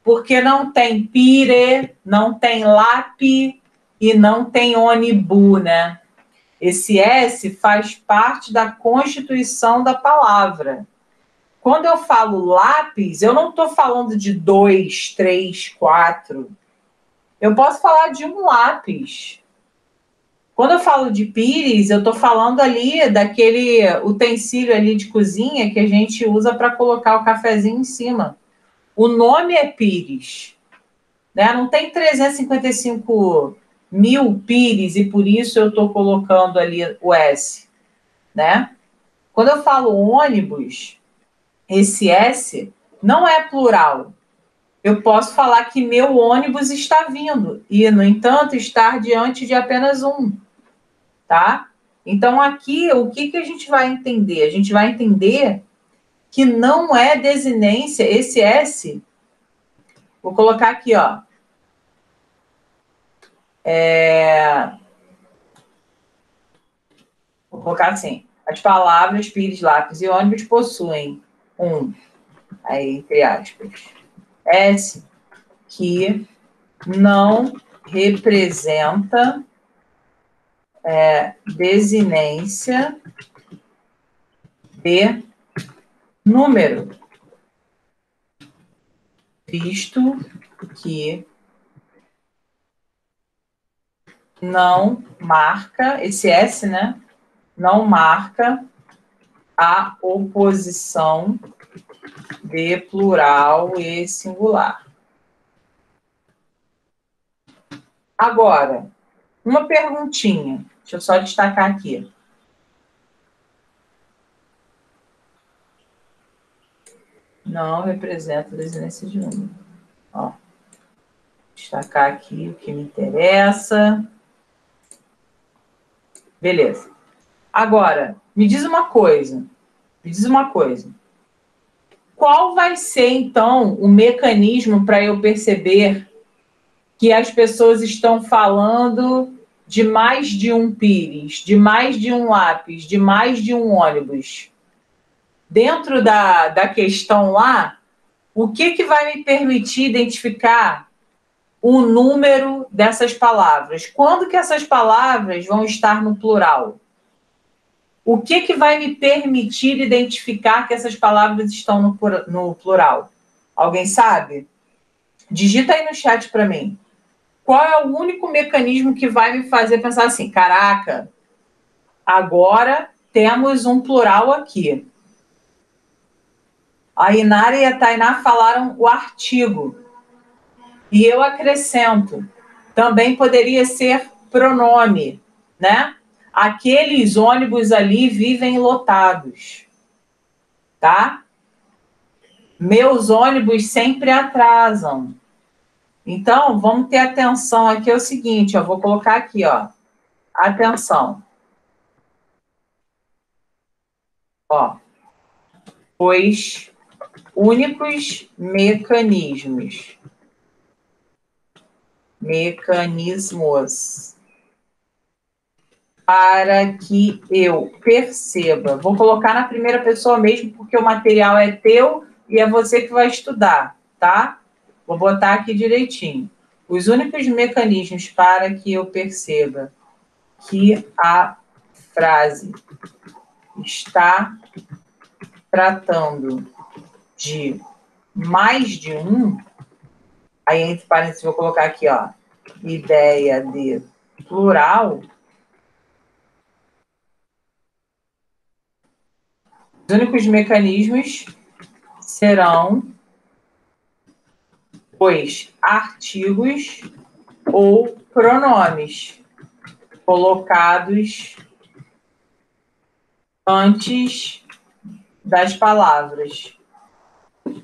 Porque não tem pire, não tem lápi e não tem onibu, né? Esse S faz parte da constituição da palavra. Quando eu falo lápis, eu não estou falando de 2, 3, 4. Eu posso falar de um lápis. Quando eu falo de pires, eu estou falando ali daquele utensílio ali de cozinha que a gente usa para colocar o cafezinho em cima. O nome é pires. Né? Não tem 355 mil pires e por isso eu estou colocando ali o S. Né? Quando eu falo ônibus, esse S não é plural. Eu posso falar que meu ônibus está vindo e, no entanto, estar diante de apenas um. Tá? Então, aqui, o que a gente vai entender? A gente vai entender que não é desinência, esse S, vou colocar aqui, ó. Vou colocar assim, as palavras pires, lápis e ônibus possuem um, aí, entre aspas, S, que não representa desinência de número, visto que não marca, esse S, né? Não marca a oposição de plural e singular. Agora, uma perguntinha. Deixa eu só destacar aqui. Não representa desinência de número. Ó, destacar aqui o que me interessa. Beleza. Agora, me diz uma coisa. Qual vai ser, então, o mecanismo para eu perceber que as pessoas estão falando de mais de um pires, de mais de um lápis, de mais de um ônibus? Dentro da questão lá, o que vai me permitir identificar o número dessas palavras? Quando que essas palavras vão estar no plural? O que vai me permitir identificar que essas palavras estão no plural? Alguém sabe? Digita aí no chat para mim. Qual é o único mecanismo que vai me fazer pensar assim, caraca, agora temos um plural aqui. A Inara e a Tainá falaram o artigo. E eu acrescento, também poderia ser pronome, né? Aqueles ônibus ali vivem lotados, tá? Meus ônibus sempre atrasam. Então, vamos ter atenção aqui, é o seguinte, eu vou colocar aqui, ó. Atenção. Ó. Os únicos mecanismos para que eu perceba. Vou colocar na primeira pessoa mesmo, porque o material é teu e é você que vai estudar, tá? Vou botar aqui direitinho. Os únicos mecanismos para que eu perceba que a frase está tratando de mais de um, aí entre parênteses vou colocar aqui, ó, ideia de plural. Os únicos mecanismos serão os artigos ou pronomes colocados antes das palavras. Deixa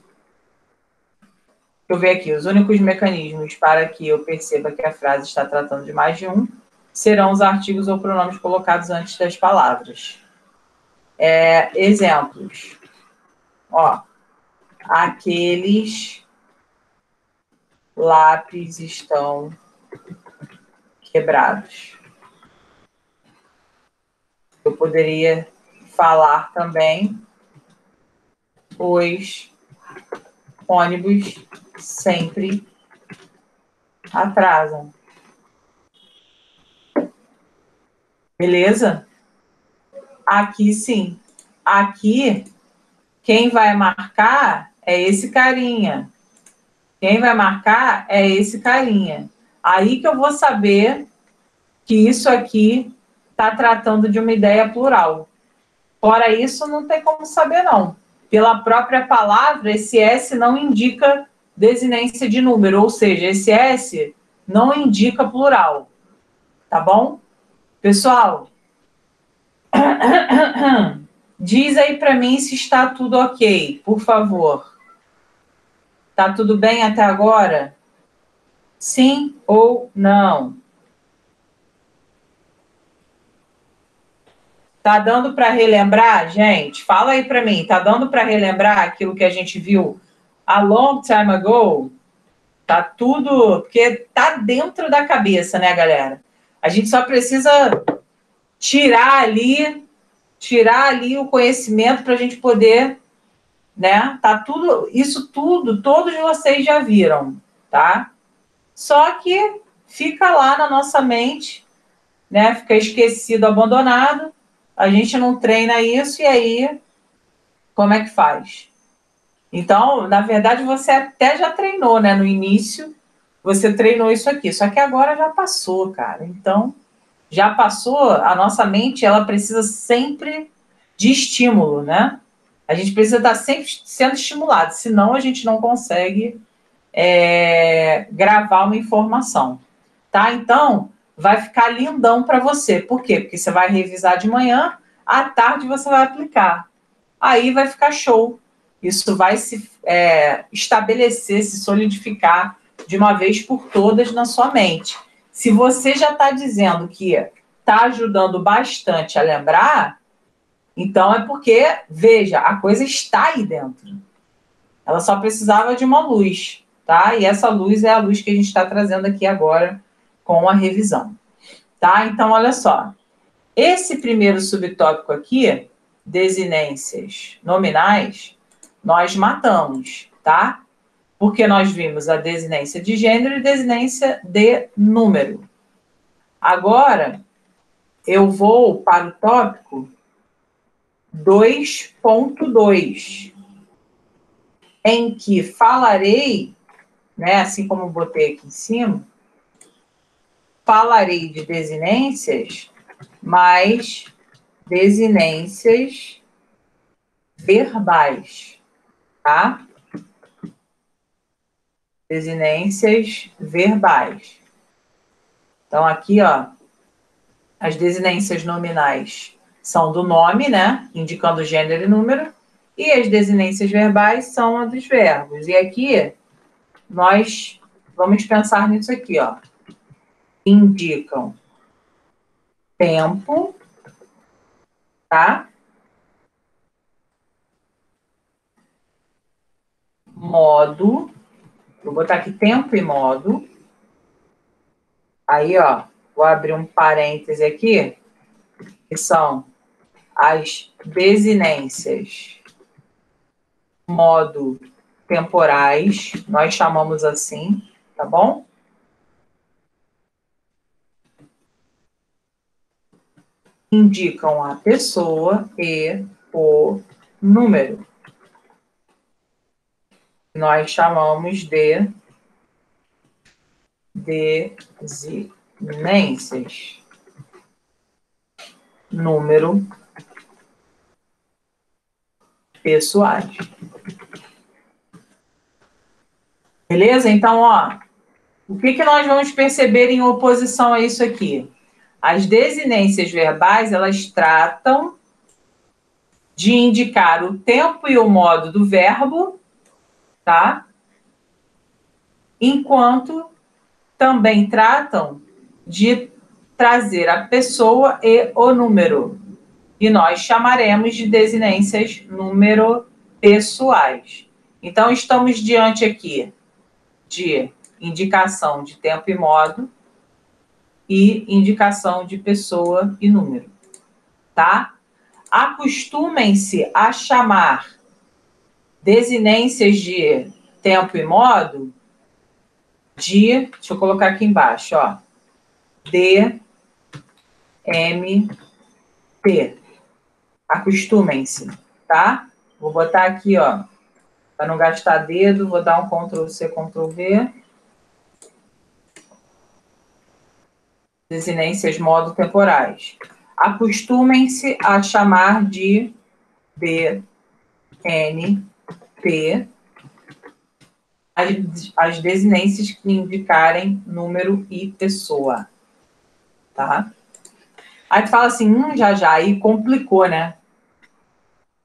eu ver aqui. Os únicos mecanismos para que eu perceba que a frase está tratando de mais de um serão os artigos ou pronomes colocados antes das palavras. Exemplos. Ó, aqueles lápis estão quebrados. Eu poderia falar também os ônibus sempre atrasam. Beleza? Aqui sim. Aqui, quem vai marcar é esse carinha. Quem vai marcar é esse carinha. Aí que eu vou saber que isso aqui está tratando de uma ideia plural. Fora isso, não tem como saber, não. Pela própria palavra, esse S não indica desinência de número, ou seja, esse S não indica plural. Tá bom? Pessoal, diz aí para mim se está tudo ok, por favor. Tá tudo bem até agora? Sim ou não? Tá dando para relembrar, gente? Fala aí para mim. Tá dando para relembrar aquilo que a gente viu a long time ago? Tá tudo... Porque tá dentro da cabeça, né, galera? A gente só precisa tirar ali o conhecimento para a gente poder, né? Tá tudo... Isso tudo, todos vocês já viram, tá? Só que fica lá na nossa mente, né? Fica esquecido, abandonado. A gente não treina isso e aí, como é que faz? Então, na verdade, você até já treinou, né? No início, você treinou isso aqui. Só que agora já passou, cara. Então, já passou, a nossa mente, ela precisa sempre de estímulo, né? A gente precisa estar sempre sendo estimulado, senão a gente não consegue gravar uma informação, tá? Então, vai ficar lindão para você. Por quê? Porque você vai revisar de manhã, à tarde você vai aplicar. Aí vai ficar show. Isso vai se estabelecer, se solidificar de uma vez por todas na sua mente. Se você já está dizendo que está ajudando bastante a lembrar, então é porque, veja, a coisa está aí dentro. Ela só precisava de uma luz, tá? E essa luz é a luz que a gente está trazendo aqui agora com a revisão, tá? Então, olha só. Esse primeiro subtópico aqui, desinências nominais, nós matamos, tá? Porque nós vimos a desinência de gênero e desinência de número. Agora, eu vou para o tópico 2.2, em que falarei, né, assim como eu botei aqui em cima, falarei de desinências, mas desinências verbais, tá? Desinências verbais. Então, aqui, ó, as desinências nominais são do nome, né? Indicando gênero e número. E as desinências verbais são a dos verbos. E aqui, nós vamos pensar nisso aqui, ó. Indicam tempo, tá? Modo. Vou botar aqui tempo e modo. Aí, ó, vou abrir um parêntese aqui, que são as desinências modo temporais, nós chamamos assim, tá bom? Indicam a pessoa e o número. Nós chamamos de desinências. Número pessoais. Beleza? Então, ó, o que nós vamos perceber em oposição a isso aqui? As desinências verbais, elas tratam de indicar o tempo e o modo do verbo, tá? Enquanto também tratam de trazer a pessoa e o número. e nós chamaremos de desinências número pessoais. Então, estamos diante aqui de indicação de tempo e modo e indicação de pessoa e número, tá? Acostumem-se a chamar desinências de tempo e modo de, deixa eu colocar aqui embaixo, ó, DMP. Acostumem-se, tá? Vou botar aqui, ó, para não gastar dedo, vou dar um Ctrl+C, Ctrl+V. Desinências modo temporais. Acostumem-se a chamar de DNP as desinências que indicarem número e pessoa, tá? Aí tu fala assim, já, aí complicou, né?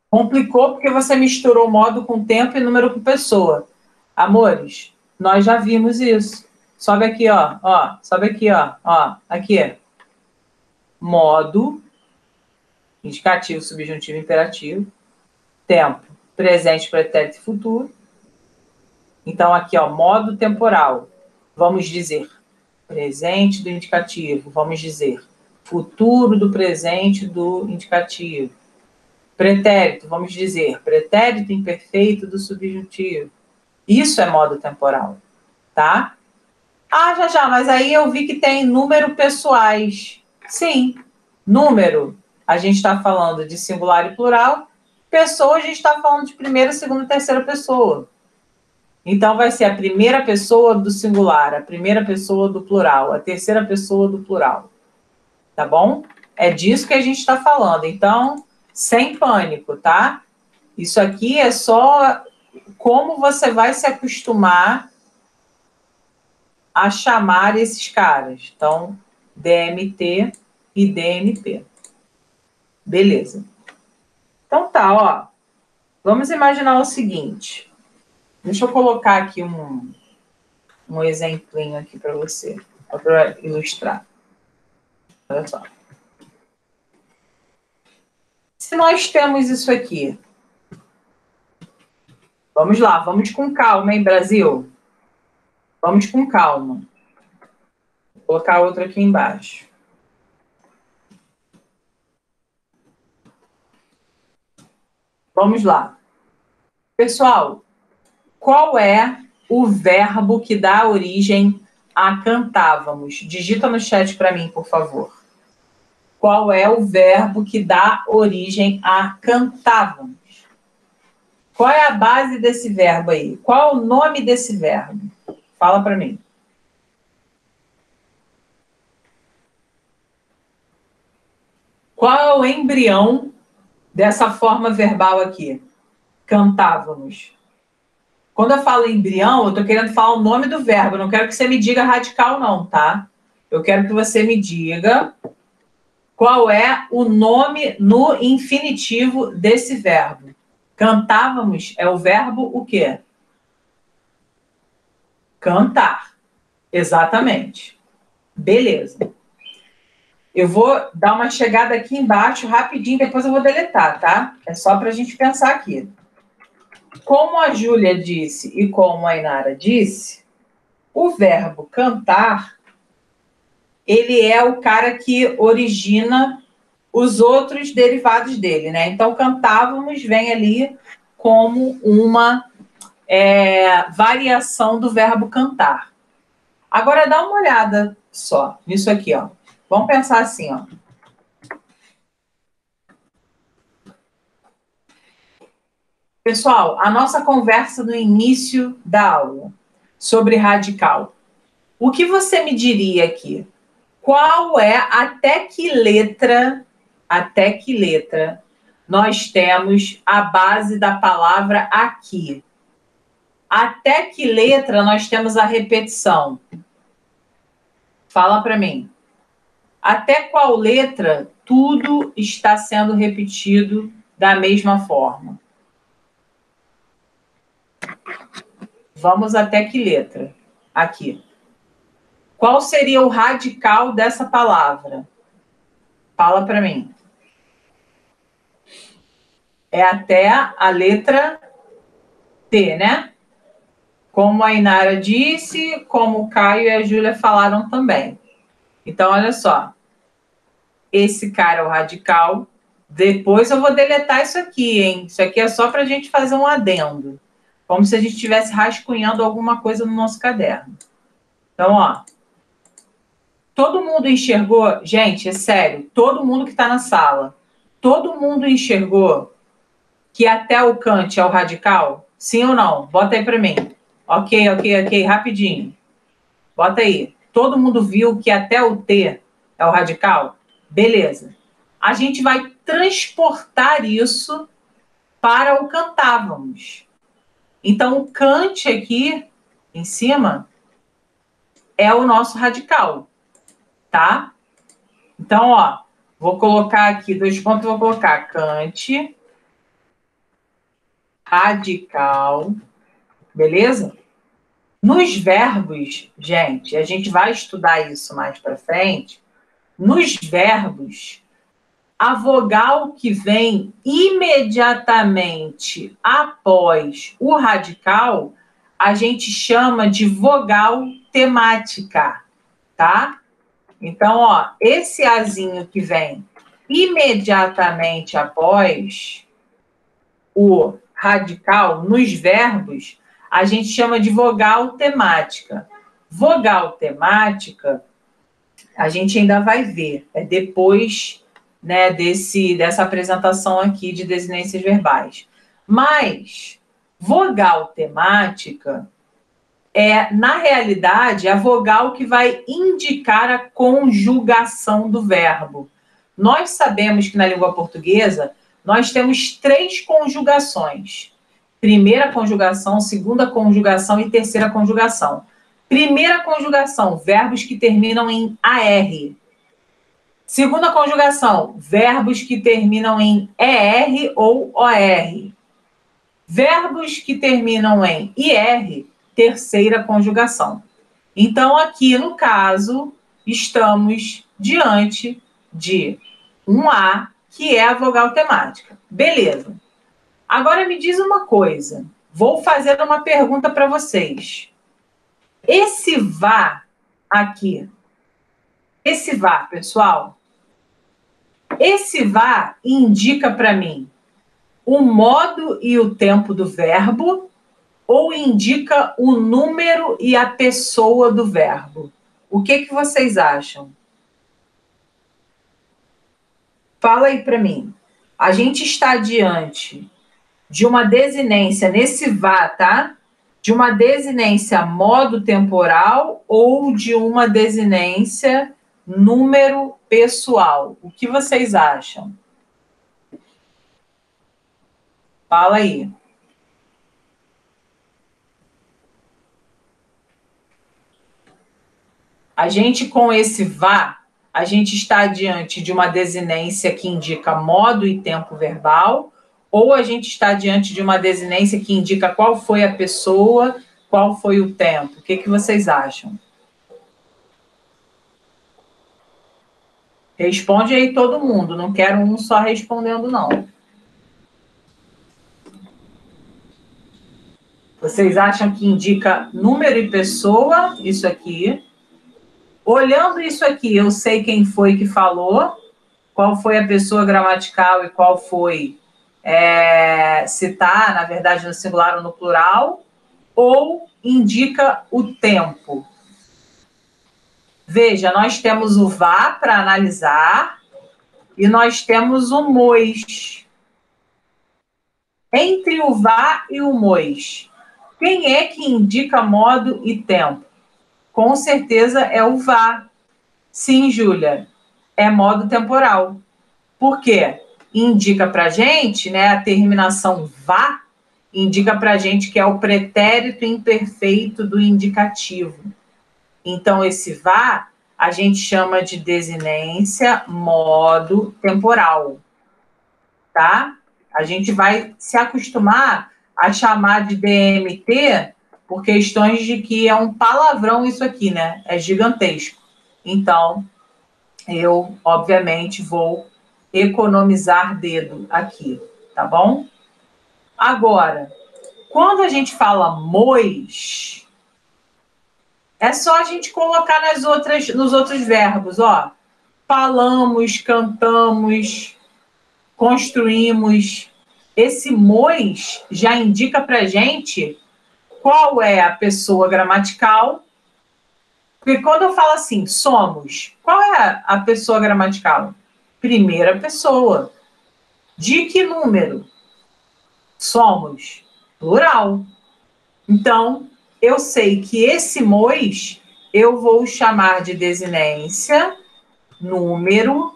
Complicou porque você misturou modo com tempo e número com pessoa. Amores, nós já vimos isso. Sobe aqui, ó, sobe aqui, ó, aqui. Modo, indicativo, subjuntivo, imperativo. Tempo, presente, pretérito e futuro. Então, aqui, ó, modo temporal. Vamos dizer presente do indicativo. Vamos dizer futuro do presente do indicativo. Pretérito, vamos dizer pretérito imperfeito do subjuntivo. Isso é modo temporal, tá? Ah, já, mas aí eu vi que tem número pessoais. Sim, número, a gente está falando de singular e plural. Pessoa, a gente está falando de primeira, segunda e terceira pessoa. Então, vai ser a primeira pessoa do singular, a primeira pessoa do plural, a terceira pessoa do plural. Tá bom? É disso que a gente está falando. Então, sem pânico, tá? Isso aqui é só como você vai se acostumar a chamar esses caras. Então, DMT e DNP. Beleza. Então tá, ó. Vamos imaginar o seguinte. Deixa eu colocar aqui um exemplinho aqui para você, para ilustrar. Olha só. Se nós temos isso aqui, vamos lá, vamos com calma, hein, Brasil? Vamos com calma. Vou colocar outro aqui embaixo. Vamos lá. Pessoal, qual é o verbo que dá origem a cantávamos? Digita no chat para mim, por favor. Qual é o verbo que dá origem a cantávamos? Qual é a base desse verbo aí? Qual é o nome desse verbo? Fala para mim. Qual é o embrião dessa forma verbal aqui? Cantávamos. Quando eu falo embrião, eu estou querendo falar o nome do verbo. Eu não quero que você me diga radical, não, tá? Eu quero que você me diga qual é o nome no infinitivo desse verbo. Cantávamos é o verbo o quê? Cantar. Exatamente. Beleza. Eu vou dar uma chegada aqui embaixo rapidinho, depois eu vou deletar, tá? É só para a gente pensar aqui. Como a Júlia disse e como a Inara disse, o verbo cantar, ele é o cara que origina os outros derivados dele, né? Então, cantávamos vem ali como uma variação do verbo cantar. Agora, dá uma olhada só nisso aqui, ó. Vamos pensar assim, ó. Pessoal, a nossa conversa no início da aula sobre radical. O que você me diria aqui? Qual é, até que letra nós temos a base da palavra aqui? Até que letra nós temos a repetição? Fala para mim. Até qual letra tudo está sendo repetido da mesma forma? Vamos até que letra? Aqui. Qual seria o radical dessa palavra? Fala para mim. é até a letra T, né? Como a Inara disse, como o Caio e a Júlia falaram também. Então, olha só. Esse cara é o radical. Depois eu vou deletar isso aqui, hein? Isso aqui é só para a gente fazer um adendo. Como se a gente estivesse rascunhando alguma coisa no nosso caderno. Então, ó. Todo mundo enxergou? Gente, é sério. Todo mundo que está na sala. Todo mundo enxergou que até o Kant é o radical? Sim ou não? Bota aí para mim. Ok. Rapidinho. Bota aí. Todo mundo viu que até o T é o radical? Beleza. A gente vai transportar isso para o cantávamos. Então, o Kant aqui, em cima, é o nosso radical, tá? Então, ó, vou colocar aqui 2 pontos, vou colocar Kant, radical, beleza? Nos verbos, gente, a gente vai estudar isso mais para frente. Nos verbos, a vogal que vem imediatamente após o radical, a gente chama de vogal temática, tá? Então, ó, esse azinho que vem imediatamente após o radical nos verbos, a gente chama de vogal temática. Vogal temática, a gente ainda vai ver, é depois, né, dessa apresentação aqui de desinências verbais. Mas vogal temática é, na realidade, a vogal que vai indicar a conjugação do verbo. Nós sabemos que na língua portuguesa nós temos 3 conjugações. Primeira conjugação, segunda conjugação e terceira conjugação. Primeira conjugação, verbos que terminam em AR. Segunda conjugação, verbos que terminam em ER ou OR. Verbos que terminam em IR, terceira conjugação. Então, aqui no caso, estamos diante de um A, que é a vogal temática. Beleza. Agora me diz uma coisa. Vou fazer uma pergunta para vocês. Esse vá aqui, esse vá, pessoal, esse vá indica para mim o modo e o tempo do verbo ou indica o número e a pessoa do verbo? O que vocês acham? Fala aí para mim. A gente está diante de uma desinência nesse vá, tá? De uma desinência modo temporal ou de uma desinência número pessoal? O que vocês acham? Fala aí. A gente, com esse vá, a gente está diante de uma desinência que indica modo e tempo verbal, ou a gente está diante de uma desinência que indica qual foi a pessoa, qual foi o tempo? O que vocês acham? Responde aí todo mundo, não quero um só respondendo, não. Vocês acham que indica número e pessoa, isso aqui? Olhando isso aqui, eu sei quem foi que falou, qual foi a pessoa gramatical e qual foi se está, na verdade, no singular ou no plural, ou indica o tempo. Veja, nós temos o vá para analisar e nós temos o mois. Entre o vá e o mois, quem é que indica modo e tempo? Com certeza é o vá. Sim, Júlia, é modo temporal. Por quê? Indica para a gente, né, a terminação vá, indica para a gente que é o pretérito imperfeito do indicativo. Então, esse vá, a gente chama de desinência modo temporal, tá? A gente vai se acostumar a chamar de DMT por questões de que é um palavrão isso aqui, né? É gigantesco. Então, eu, obviamente, vou economizar dedo aqui, tá bom? Agora, quando a gente fala mois, é só a gente colocar nos outros verbos, ó. Falamos, cantamos, construímos. Esse mois já indica pra gente qual é a pessoa gramatical. Porque quando eu falo assim, somos, qual é a pessoa gramatical? Primeira pessoa. De que número? Somos. Plural. Então, eu sei que esse mois eu vou chamar de desinência, número,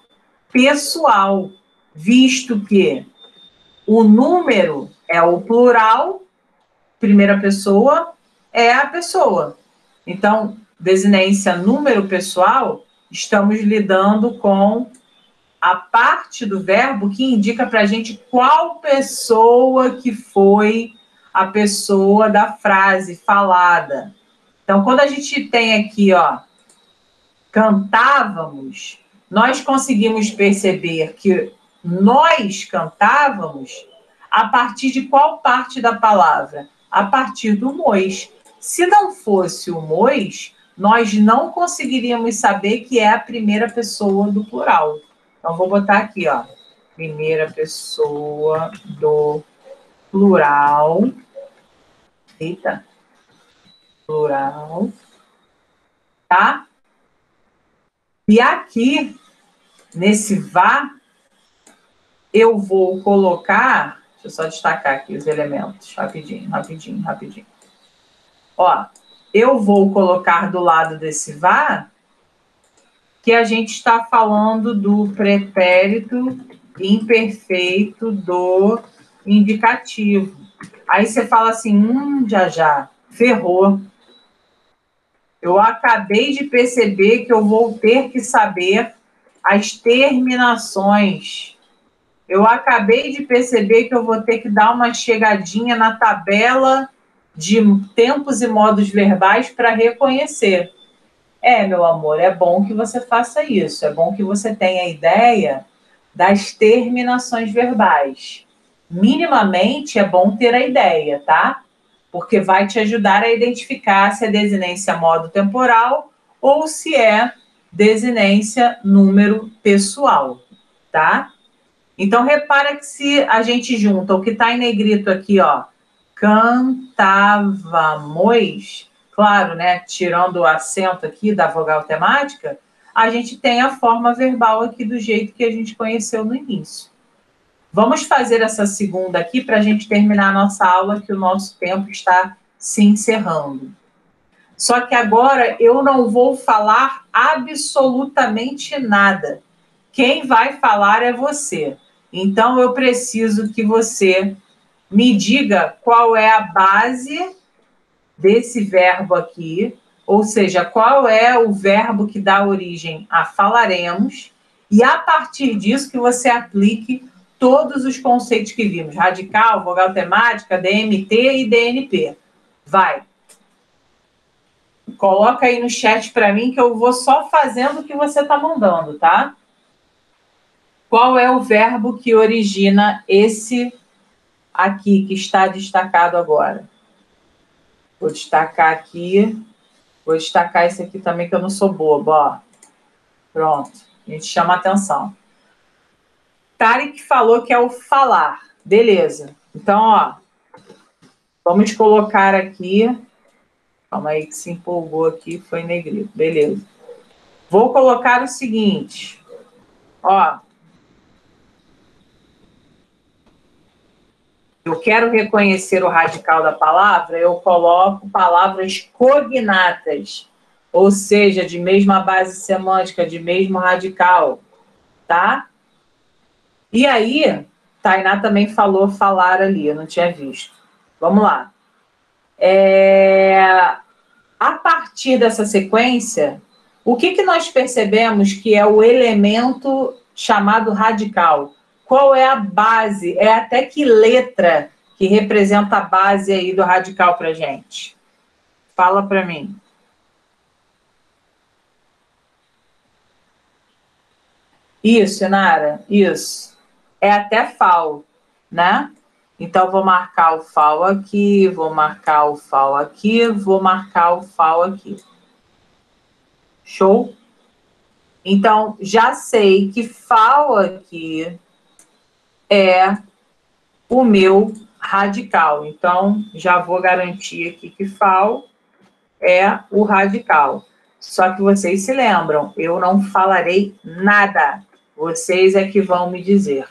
pessoal, visto que o número é o plural, primeira pessoa é a pessoa. Então, desinência número pessoal, estamos lidando com a parte do verbo que indica para a gente qual pessoa que foi a pessoa da frase falada. Então, quando a gente tem aqui, ó, cantávamos, nós conseguimos perceber que nós cantávamos a partir de qual parte da palavra? A partir do mois. Se não fosse o mois, nós não conseguiríamos saber que é a primeira pessoa do plural. Então, vou botar aqui, ó, primeira pessoa do plural. Eita. Plural. Tá? E aqui, nesse vá, eu vou colocar... Deixa eu só destacar aqui os elementos. Rapidinho. Ó, eu vou colocar do lado desse vá que a gente está falando do pretérito imperfeito do indicativo. Aí você fala assim, já, ferrou. Eu acabei de perceber que eu vou ter que saber as terminações. Eu acabei de perceber que eu vou ter que dar uma chegadinha na tabela de tempos e modos verbais para reconhecer. Meu amor, é bom que você faça isso. É bom que você tenha a ideia das terminações verbais. Minimamente é bom ter a ideia, tá? Porque vai te ajudar a identificar se é desinência modo temporal ou se é desinência número pessoal, tá? Então, repara que se a gente junta o que está em negrito aqui, ó, cantávamos, claro, né, tirando o acento aqui da vogal temática, a gente tem a forma verbal aqui do jeito que a gente conheceu no início. Vamos fazer essa segunda aqui para a gente terminar a nossa aula, que o nosso tempo está se encerrando. Só que agora eu não vou falar absolutamente nada. Quem vai falar é você. Então, eu preciso que você me diga qual é a base desse verbo aqui, ou seja, qual é o verbo que dá origem a falaremos, e a partir disso que você aplique todos os conceitos que vimos, radical, vogal temática, DMT e DNP. Vai. Coloca aí no chat para mim que eu vou só fazendo o que você está mandando, tá? Qual é o verbo que origina esse aqui, que está destacado agora? Vou destacar aqui. Vou destacar esse aqui também, que eu não sou boba, ó. Pronto. A gente chama atenção. Tarek falou que é o falar. Beleza. Então, ó. Vamos colocar aqui. Calma aí que se empolgou aqui, foi negrito. Beleza. Vou colocar o seguinte. Ó. Eu quero reconhecer o radical da palavra, eu coloco palavras cognatas, ou seja, de mesma base semântica, de mesmo radical, tá? E aí, Tainá também falou falar ali, eu não tinha visto. Vamos lá. A partir dessa sequência, o que nós percebemos que é o elemento chamado radical? Qual é a base? É até que letra que representa a base aí do radical para gente? Fala para mim. Isso, Nara, isso. É até FAL. né? Então, vou marcar o FAO aqui, vou marcar o FAO aqui, vou marcar o FAO aqui. Show? Então, já sei que FAO aqui é o meu radical. Então, já vou garantir aqui que FAO é o radical. Só que vocês se lembram, eu não falarei nada. Vocês é que vão me dizer.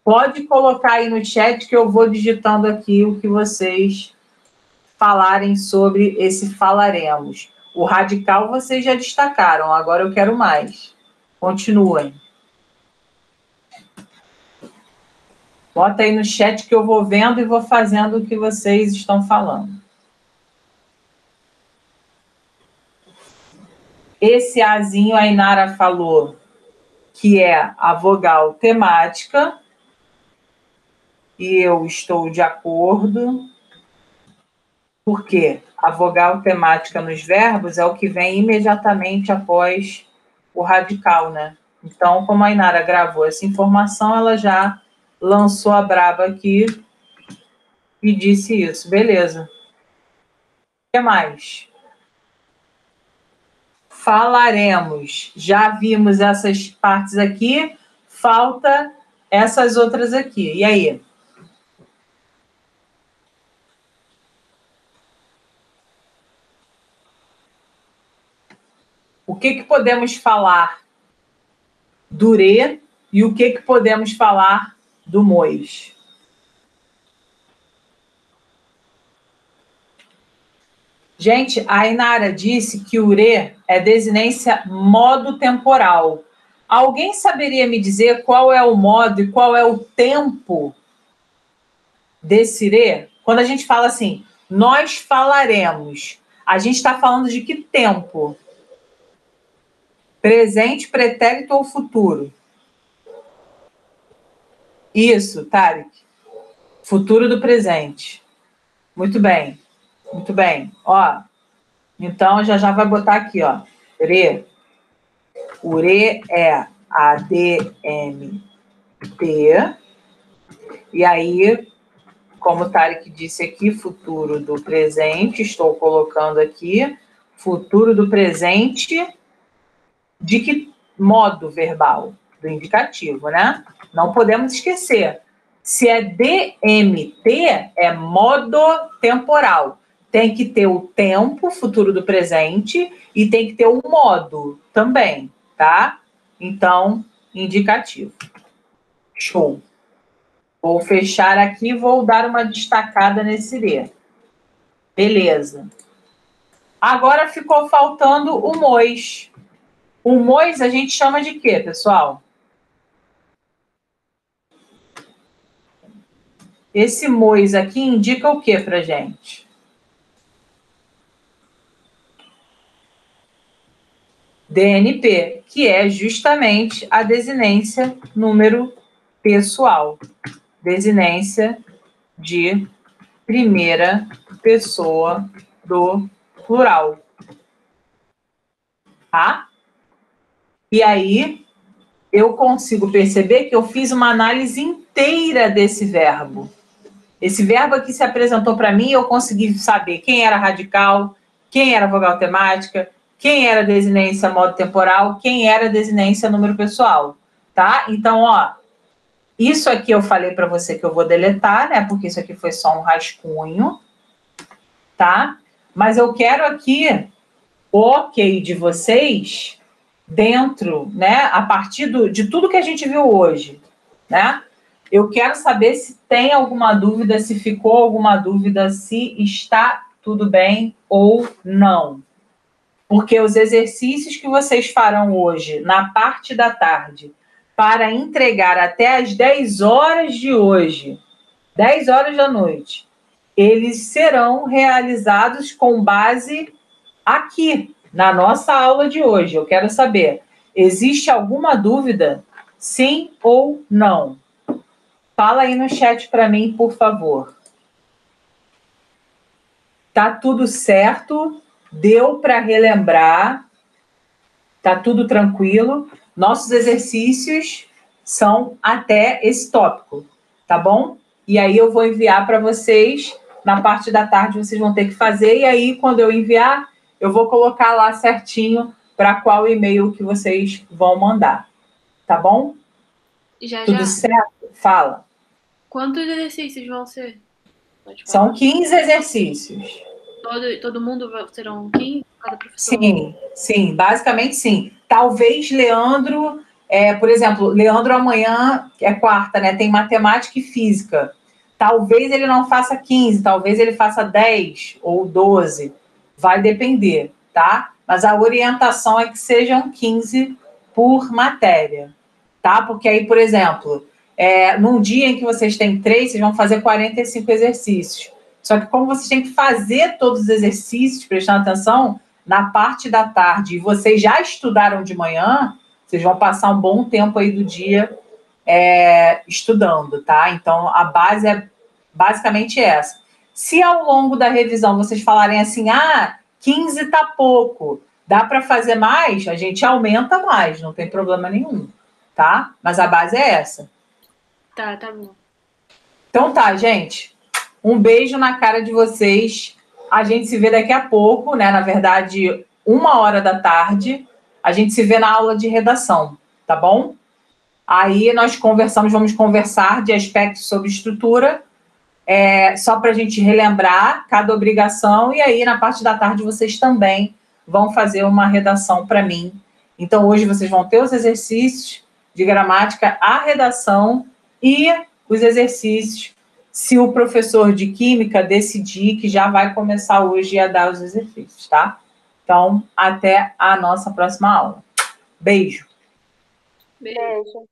Pode colocar aí no chat que eu vou digitando aqui o que vocês falarem sobre esse falaremos. O radical vocês já destacaram, agora eu quero mais. Continuem. Bota aí no chat que eu vou vendo e vou fazendo o que vocês estão falando. Esse Azinho, a Inara falou que é a vogal temática. E eu estou de acordo. Porque a vogal temática nos verbos é o que vem imediatamente após o radical, né? Então, como a Inara gravou essa informação, ela já lançou a braba aqui e disse isso. Beleza. O que mais? Falaremos. Já vimos essas partes aqui, falta essas outras aqui. E aí? O que podemos falar do re e o que podemos falar do mois? Gente, a Inara disse que o re é desinência modo temporal. Alguém saberia me dizer qual é o modo e qual é o tempo desse re? Quando a gente fala assim, nós falaremos, a gente está falando de que tempo? Presente, pretérito ou futuro? Isso, Tarek. Futuro do presente. Muito bem. Muito bem. Ó, então, já vai botar aqui, ó. Re. O re é ADMT. E aí, como o Tarek disse aqui, futuro do presente. Estou colocando aqui. Futuro do presente. De que modo verbal? Do indicativo, né? Não podemos esquecer. Se é DMT, é modo temporal. Tem que ter o tempo, futuro do presente, e tem que ter o modo também, tá? Então, indicativo. Show. Vou fechar aqui e vou dar uma destacada nesse D. Beleza. Agora ficou faltando o mois. O mois a gente chama de quê, pessoal? Esse mois aqui indica o que pra gente? DNP, que é justamente a desinência número pessoal. Desinência de primeira pessoa do plural. Tá? E aí, eu consigo perceber que eu fiz uma análise inteira desse verbo. Esse verbo aqui se apresentou para mim e eu consegui saber quem era radical, quem era vogal temática, quem era desinência modo temporal, quem era desinência número pessoal, tá? Então, ó, isso aqui eu falei para você que eu vou deletar, né? Porque isso aqui foi só um rascunho, tá? Mas eu quero aqui o ok de vocês dentro, né? A partir de tudo que a gente viu hoje, né? Eu quero saber se tem alguma dúvida, se ficou alguma dúvida, se está tudo bem ou não. Porque os exercícios que vocês farão hoje, na parte da tarde, para entregar até as 10 horas de hoje, 10 horas da noite, eles serão realizados com base aqui, na nossa aula de hoje. Eu quero saber, existe alguma dúvida? Sim ou não? Fala aí no chat para mim, por favor. Tá tudo certo? Deu para relembrar? Tá tudo tranquilo? Nossos exercícios são até esse tópico, tá bom? E aí eu vou enviar para vocês, na parte da tarde vocês vão ter que fazer, e aí quando eu enviar, eu vou colocar lá certinho para qual e-mail que vocês vão mandar, tá bom? Tudo certo? Fala. Quantos exercícios vão ser? São 15 exercícios. Todo mundo serão 15? Cada professor? Sim, basicamente sim. Talvez Leandro, por exemplo, Leandro amanhã, é quarta, né? Tem matemática e física. Talvez ele não faça 15, talvez ele faça 10 ou 12. Vai depender, tá? Mas a orientação é que sejam 15 por matéria, tá? Porque aí, por exemplo, num dia em que vocês têm 3, vocês vão fazer 45 exercícios. Só que como vocês têm que fazer todos os exercícios, prestando atenção, na parte da tarde, e vocês já estudaram de manhã, vocês vão passar um bom tempo aí do dia estudando, tá? Então, a base é basicamente essa. Se ao longo da revisão vocês falarem assim, 15 tá pouco, dá para fazer mais, a gente aumenta mais, não tem problema nenhum, tá? Mas a base é essa. Tá bom. Então tá, gente. Um beijo na cara de vocês. A gente se vê daqui a pouco, né? Na verdade, 1h da tarde. A gente se vê na aula de redação, tá bom? Aí nós vamos conversar de aspectos sobre estrutura, só para a gente relembrar cada obrigação. E aí, na parte da tarde, vocês também vão fazer uma redação para mim. Então, hoje vocês vão ter os exercícios de gramática, a redação e os exercícios, se o professor de química decidir que já vai começar hoje a dar os exercícios, tá? Então, até a nossa próxima aula. Beijo. Beijo.